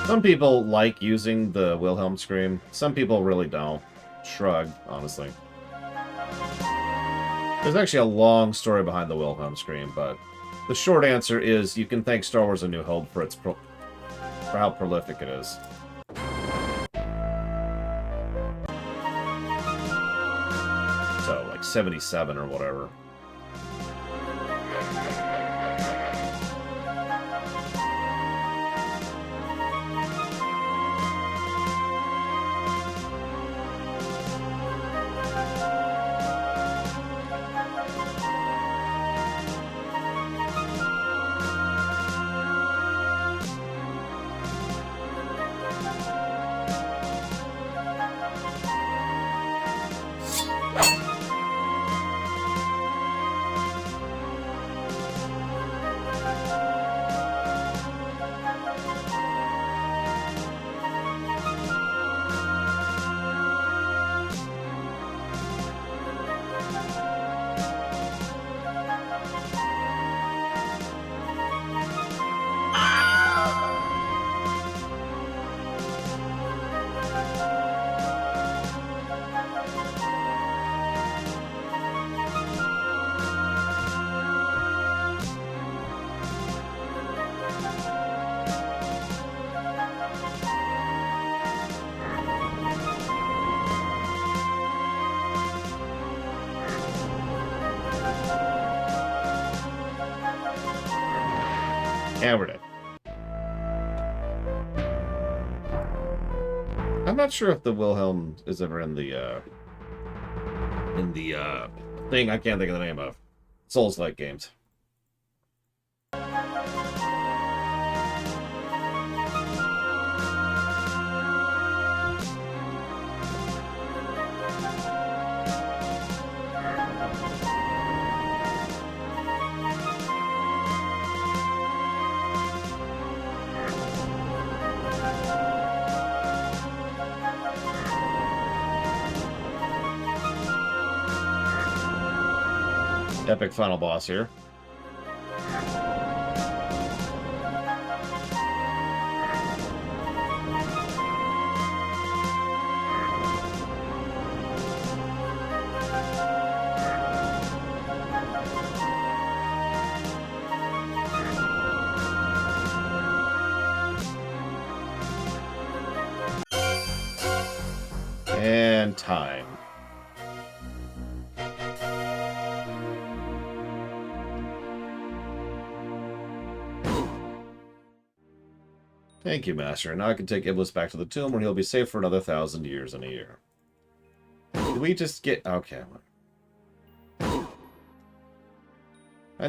Some people like using the Wilhelm scream. Some people really don't. Shrug, honestly. There's actually a long story behind the Wilhelm scream, but the short answer is you can thank Star Wars: A New Hope for how prolific it is. So, like 77 or whatever. And we're dead. I'm not sure if the Wilhelm is ever in the thing I can't think of the name of. Souls-like games. Epic final boss here. And time. Thank you, Master. Now I can take Iblis back to the tomb where he'll be safe for another 1,000 years and a year. Did we just get... Okay. I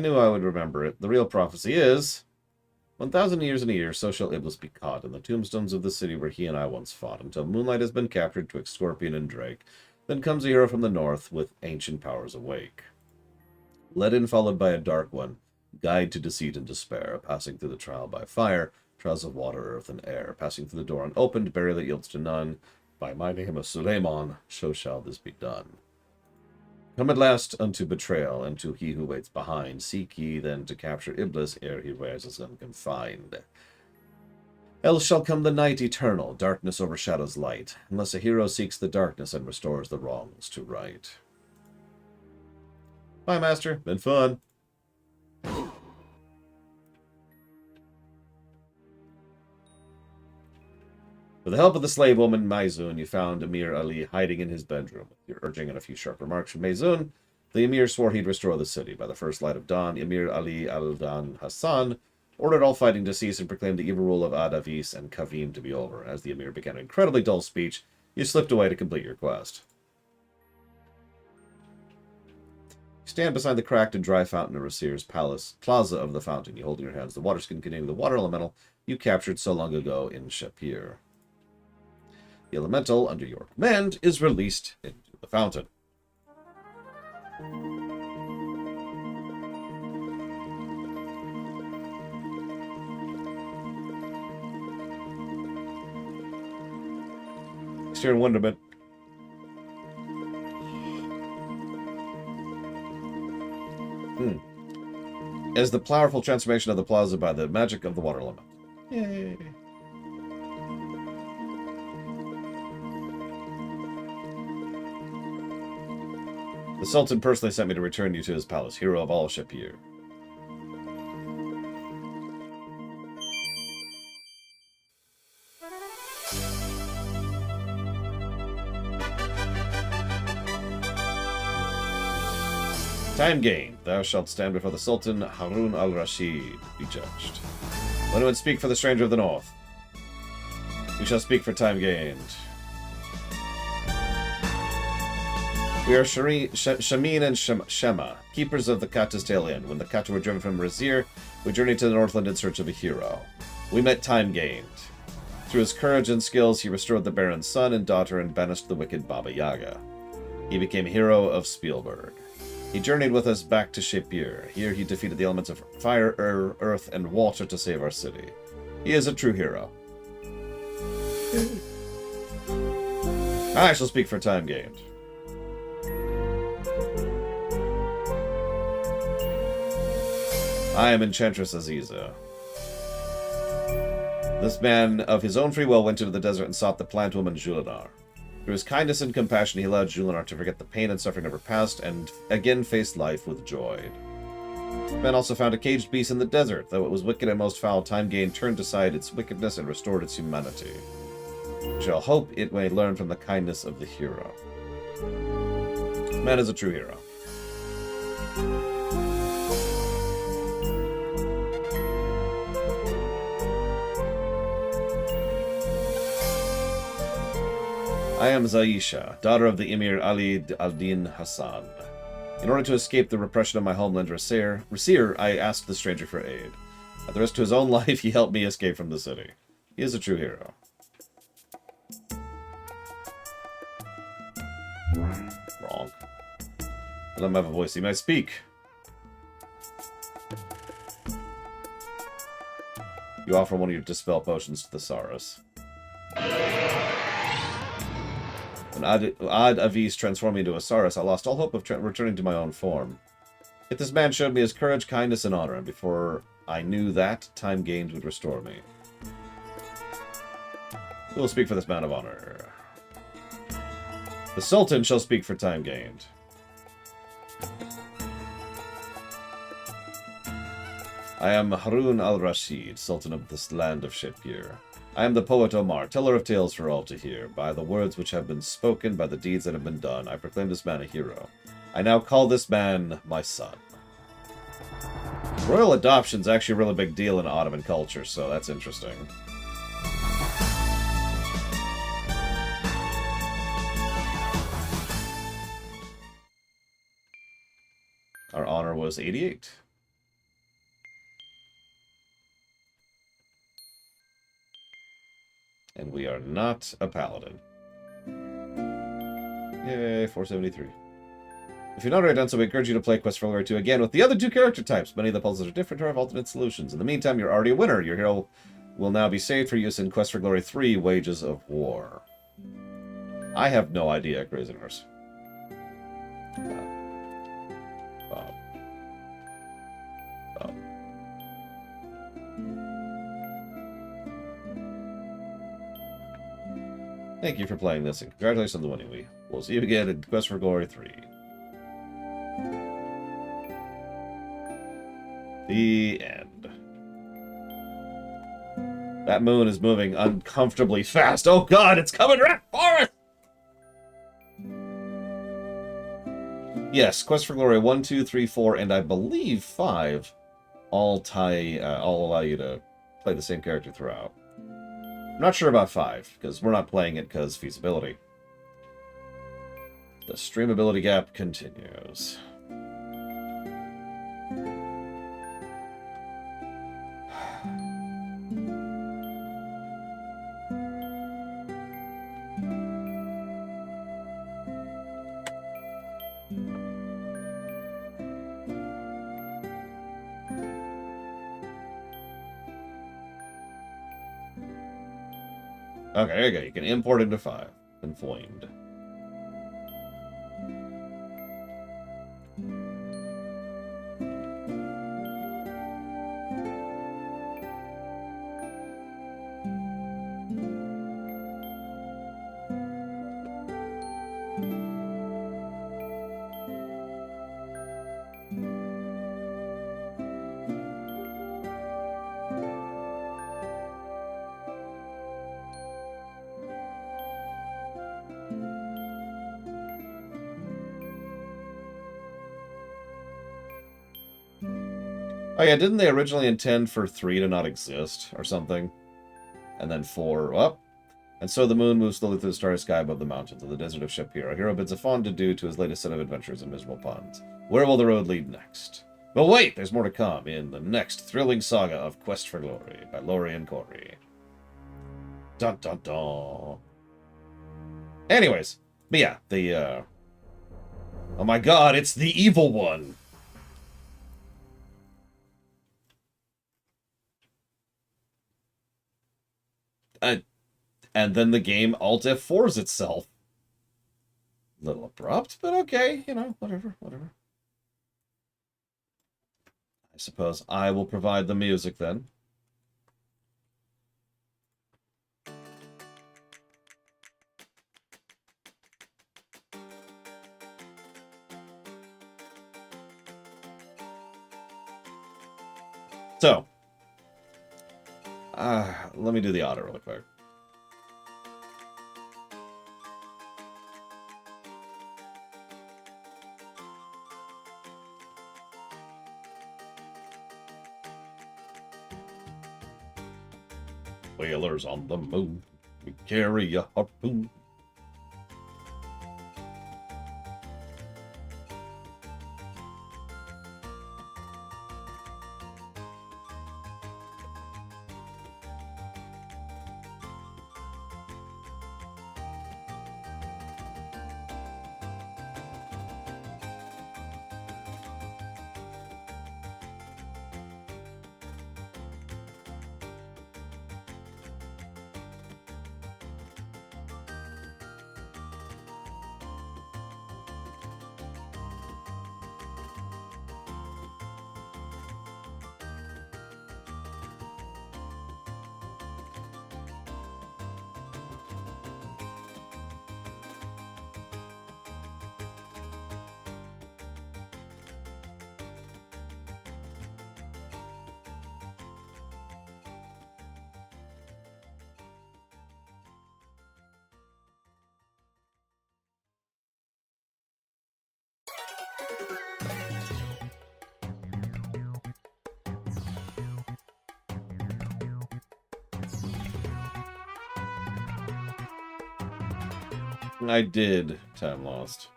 knew I would remember it. The real prophecy is... 1,000 years and a year, so shall Iblis be caught in the tombstones of the city where he and I once fought, until moonlight has been captured twixt Scorpion and Drake. Then comes a hero from the north with ancient powers awake. Led in followed by a dark one, guide to deceit and despair, passing through the trial by fire, trials of water, earth, and air, passing through the door unopened, burial that yields to none. By my name of Suleiman, so shall this be done. Come at last unto betrayal, and to he who waits behind. Seek ye then to capture Iblis ere he rises unconfined. Else shall come the night eternal, darkness overshadows light, unless a hero seeks the darkness and restores the wrongs to right. Bye, Master. Been fun. With the help of the slave woman Maizun, you found Emir Ali hiding in his bedroom. With your urging and a few sharp remarks from Maizun, the Emir swore he'd restore the city. By the first light of dawn, Emir Ali al-Dan Hassan ordered all fighting to cease and proclaimed the evil rule of Adavis and Kavim to be over. As the Emir began an incredibly dull speech, you slipped away to complete your quest. You stand beside the cracked and dry fountain of Rasir's palace, plaza of the fountain. You hold in your hands the water skin containing the water elemental you captured so long ago in Shapir. The elemental, under your command, is released into the fountain. Stare in wonderment. As the powerful transformation of the plaza by the magic of the water element. Yay. The Sultan personally sent me to return you to his palace, hero of all Shapir. Time gained. Thou shalt stand before the Sultan Harun al-Rashid. Be judged. Let anyone speak for the stranger of the north. We shall speak for time gained. We are Shamin and Shema, keepers of the Kata's Tail Inn. When the Kata were driven from Razir, we journeyed to the Northland in search of a hero. We met Time Gained. Through his courage and skills, he restored the Baron's son and daughter and banished the wicked Baba Yaga. He became hero of Spielberg. He journeyed with us back to Shapir. Here he defeated the elements of fire, earth, and water to save our city. He is a true hero. I shall speak for Time Gained. I am Enchantress Aziza. This man, of his own free will, went into the desert and sought the plant woman Julinar. Through his kindness and compassion, he allowed Julinar to forget the pain and suffering of her past and again face life with joy. The man also found a caged beast in the desert. Though it was wicked and most foul, Time Gained turned aside its wickedness and restored its humanity. We shall hope it may learn from the kindness of the hero. This man is a true hero. I am Zaisha, daughter of the Emir Ali al-Din Hassan. In order to escape the repression of my homeland Rasir, I asked the stranger for aid. At the risk to his own life, he helped me escape from the city. He is a true hero. Wrong. I don't have a voice. He might speak. You offer one of your dispel potions to the Saras. When Ad Avis transformed me into a Saras, I lost all hope of returning to my own form. Yet this man showed me his courage, kindness, and honor, and before I knew that, Time Gained would restore me. Who will speak for this man of honor? The Sultan shall speak for Time Gained. I am Harun al-Rashid, Sultan of this land of Shapir. I am the poet Omar, teller of tales for all to hear. By the words which have been spoken, by the deeds that have been done, I proclaim this man a hero. I now call this man my son. Royal adoption's actually a really big deal in Ottoman culture, so that's interesting. Our honor was 88. And we are not a paladin. Yay, 473. If you're not already done so, we encourage you to play Quest for Glory 2 again with the other two character types. Many of the puzzles are different or have alternate solutions. In the meantime, you're already a winner. Your hero will now be saved for use in Quest for Glory 3, Wages of War. I have no idea, Crazy Nurse. Thank you for playing this, and congratulations on the winning. We'll see you again in Quest for Glory 3. The end. That moon is moving uncomfortably fast. Oh god, it's coming right for us! Yes, Quest for Glory 1, 2, 3, 4, and I believe 5 all allow you to play the same character throughout. I'm not sure about 5, because we're not playing it because feasibility. The streamability gap continues. Okay, there you go. You can import into 5. Inflamed. Oh yeah, didn't they originally intend for 3 to not exist, or something? And then 4, up. And so the moon moves slowly through the starry sky above the mountains of the desert of Shapir. A hero bids a fawn adieu to his latest set of adventures in miserable ponds. Where will the road lead next? But wait, there's more to come in the next thrilling saga of Quest for Glory by Lori and Corey. Dun dun dun. Anyways, but yeah, the, oh my god, it's the evil one! And then the game Alt F4s itself. A little abrupt, but okay, you know, whatever. I suppose I will provide the music then. So, let me do the auto really quick. Whalers on the moon, we carry a harpoon. I did Time Lost.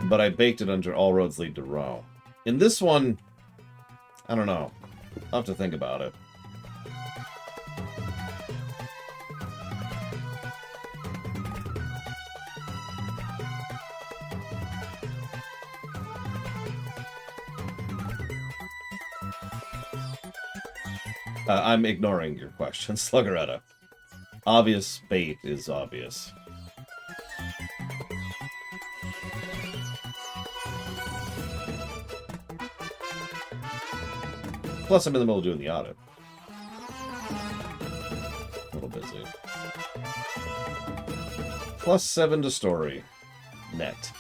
But I baked it under All Roads Lead to Rome. In this one, I don't know. I'll have to think about it. I'm ignoring your question, Sluggeretta. Obvious bait is obvious. Plus, I'm in the middle of doing the audit. A little busy. +7 to story. Net.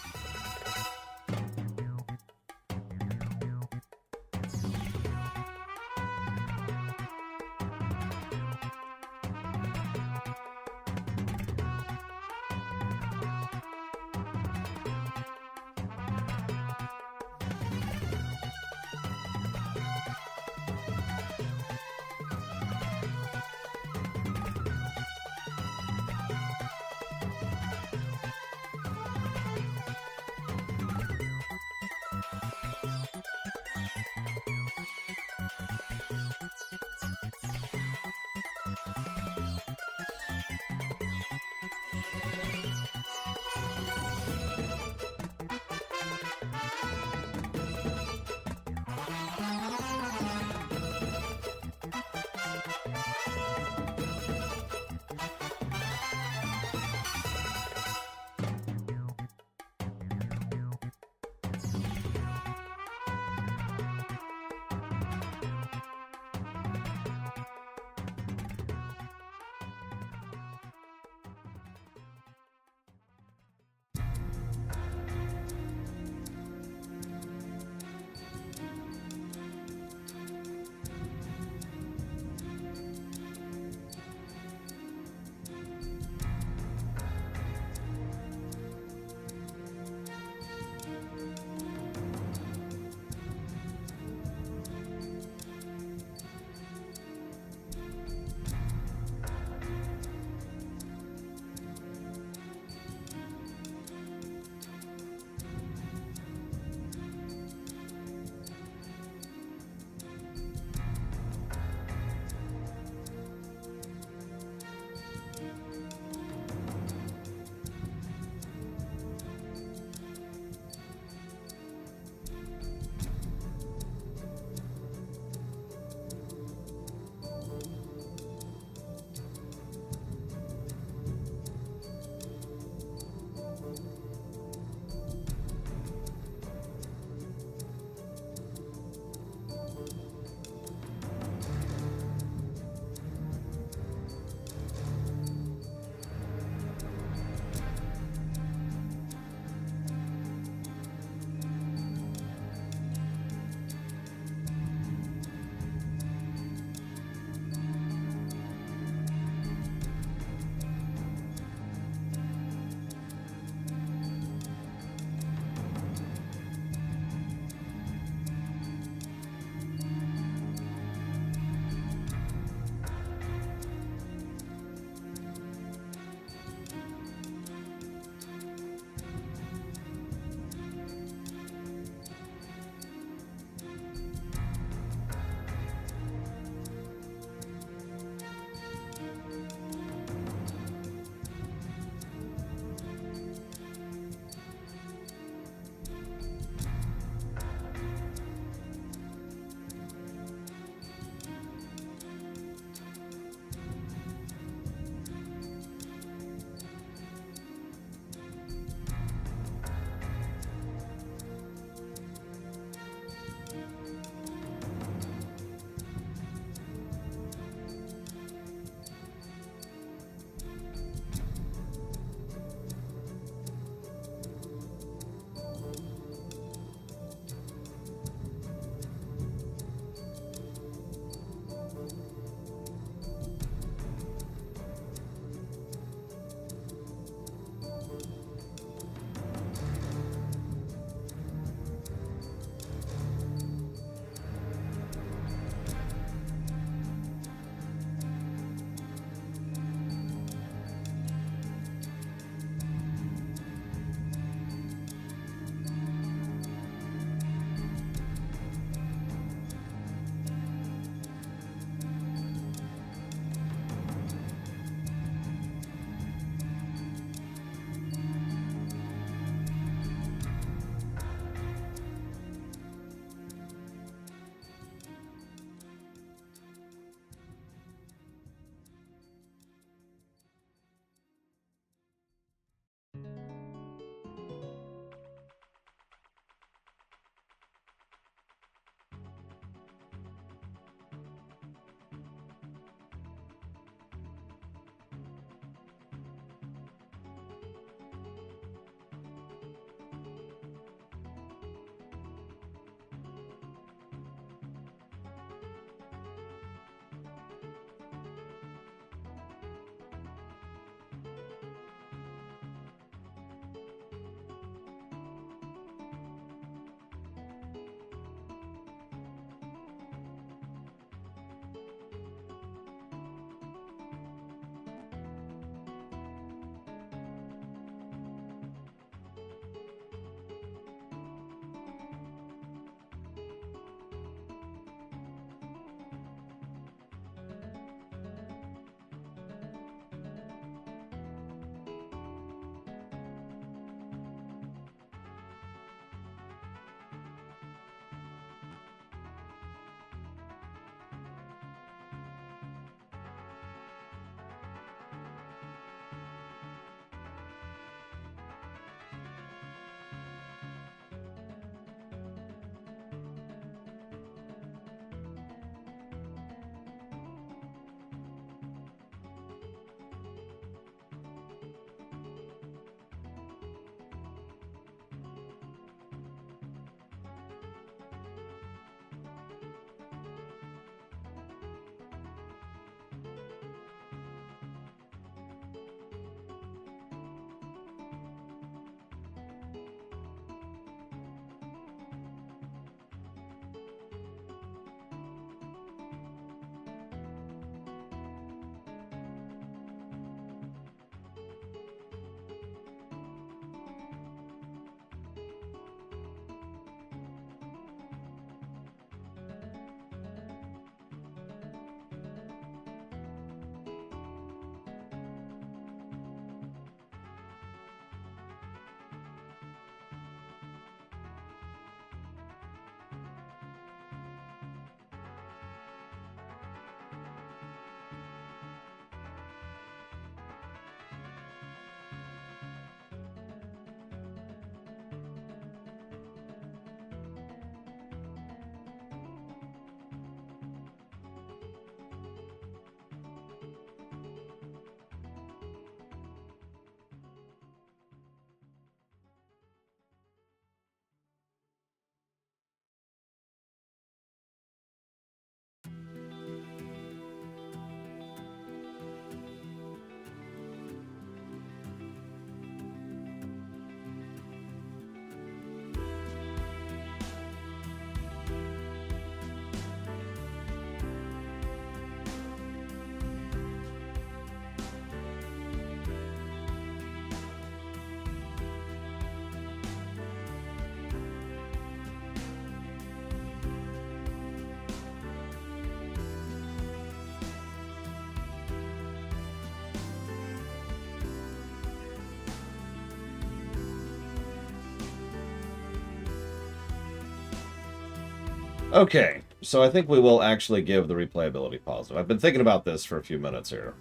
Okay, so I think we will actually give the replayability positive. I've been thinking about this for a few minutes here.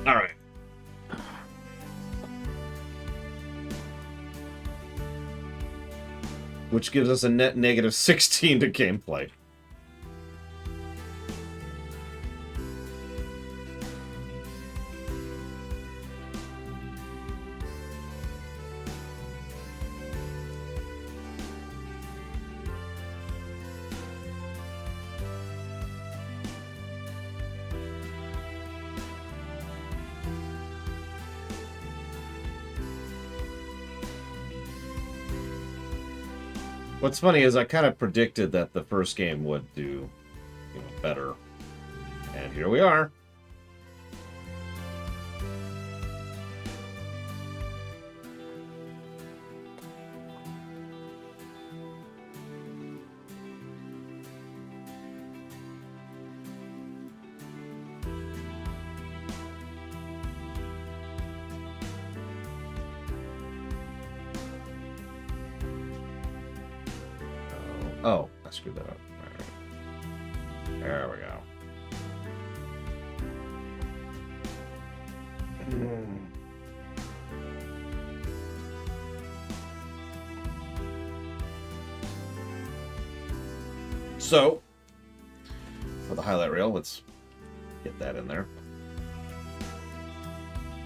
All right. Which gives us a net negative 16 to gameplay. What's funny is I kind of predicted that the first game would do, better. And here we are. Oh, I screwed that up. All right. There we go. So, for the highlight reel, let's get that in there.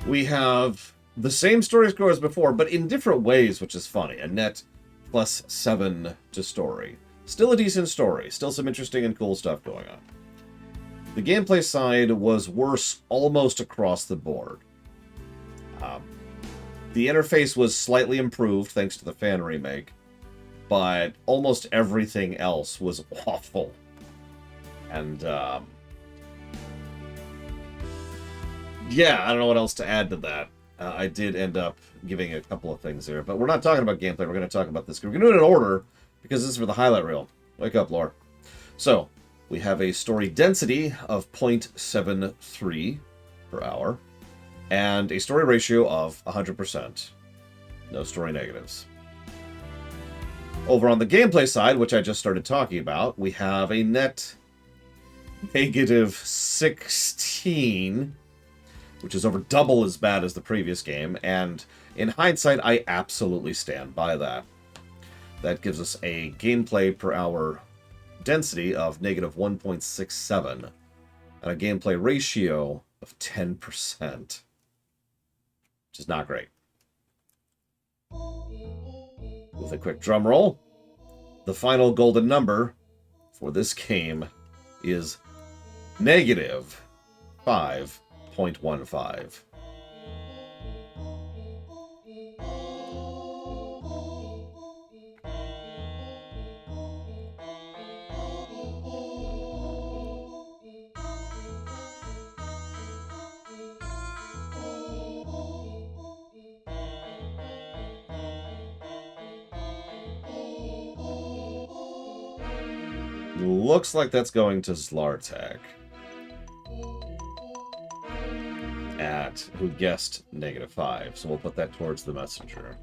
We have the same story score as before, but in different ways, which is funny. A net +7 to story. Still a decent story. Still some interesting and cool stuff going on. The gameplay side was worse almost across the board. The interface was slightly improved thanks to the fan remake, but almost everything else was awful. And, yeah, I don't know what else to add to that. I did end up giving a couple of things there, but we're not talking about gameplay. We're going to talk about this. We're going to do it in order, because this is for the highlight reel. Wake up, Lore. So, we have a story density of 0.73 per hour, and a story ratio of 100%. No story negatives. Over on the gameplay side, which I just started talking about, we have a net negative 16, which is over double as bad as the previous game, and in hindsight, I absolutely stand by that. That gives us a gameplay per hour density of negative 1.67, and a gameplay ratio of 10%, which is not great. With a quick drum roll, the final golden number for this game is negative 5.15. Looks like that's going to Zlartek. Who guessed -5, so we'll put that towards the messenger.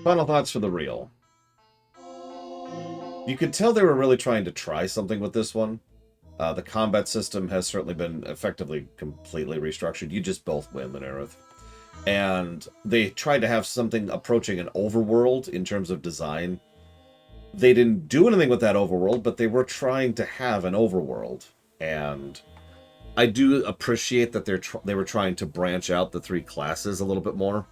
Final thoughts for the reel. You could tell they were really trying to try something with this one. The combat system has certainly been effectively completely restructured. You just both win, Minerith. And they tried to have something approaching an overworld in terms of design. They didn't do anything with that overworld, but they were trying to have an overworld. And I do appreciate that they were trying to branch out the 3 classes a little bit more,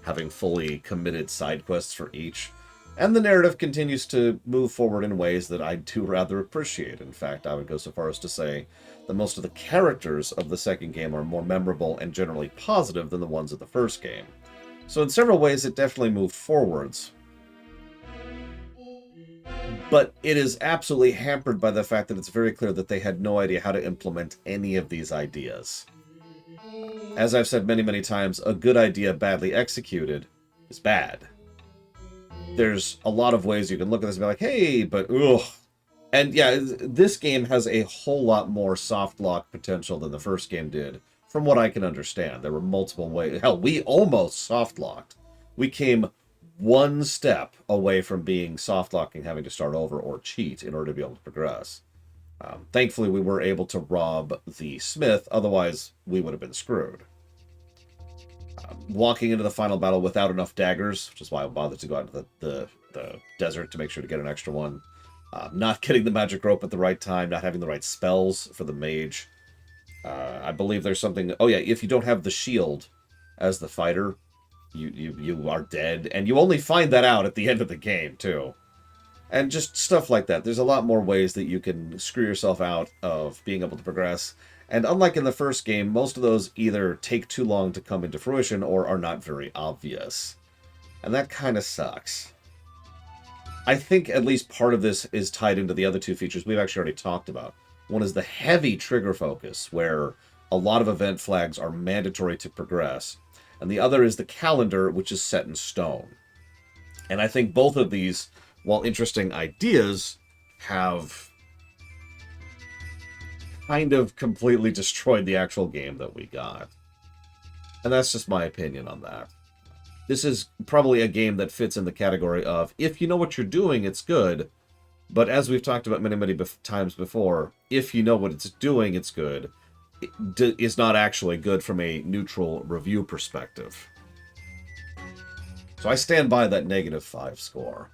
having fully committed side quests for each. And the narrative continues to move forward in ways that I do rather appreciate. In fact, I would go so far as to say that most of the characters of the second game are more memorable and generally positive than the ones of the first game. So in several ways, it definitely moved forwards. But it is absolutely hampered by the fact that it's very clear that they had no idea how to implement any of these ideas. As I've said many, many times, a good idea badly executed is bad. There's a lot of ways you can look at this and be like, hey, but ugh. And yeah, this game has a whole lot more soft lock potential than the first game did, from what I can understand. There were multiple ways. Hell, we almost soft locked. We came one step away from being soft locking, having to start over or cheat in order to be able to progress. Thankfully, we were able to rob the smith, otherwise we would have been screwed. Walking into the final battle without enough daggers, which is why I bothered to go out to the desert to make sure to get an extra one. Not getting the magic rope at the right time, not having the right spells for the mage. I believe there's something... Oh yeah, if you don't have the shield as the fighter, you are dead. And you only find that out at the end of the game, too. And just stuff like that. There's a lot more ways that you can screw yourself out of being able to progress. And unlike in the first game, most of those either take too long to come into fruition or are not very obvious. And that kind of sucks. I think at least part of this is tied into the other two features we've actually already talked about. One is the heavy trigger focus, where a lot of event flags are mandatory to progress. And the other is the calendar, which is set in stone. And I think both of these, while interesting ideas, have kind of completely destroyed the actual game that we got. And that's just my opinion on that. This is probably a game that fits in the category of, if you know what you're doing, it's good. But as we've talked about many, many times before, if you know what it's doing, it's good. It is not actually good from a neutral review perspective. So I stand by that -5 score.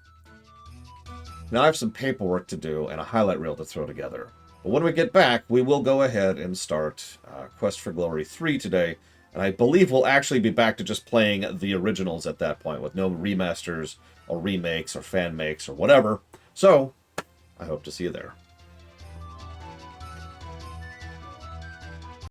Now I have some paperwork to do and a highlight reel to throw together. But when we get back, we will go ahead and start Quest for Glory 3 today. And I believe we'll actually be back to just playing the originals at that point, with no remasters or remakes or fan makes or whatever. So, I hope to see you there.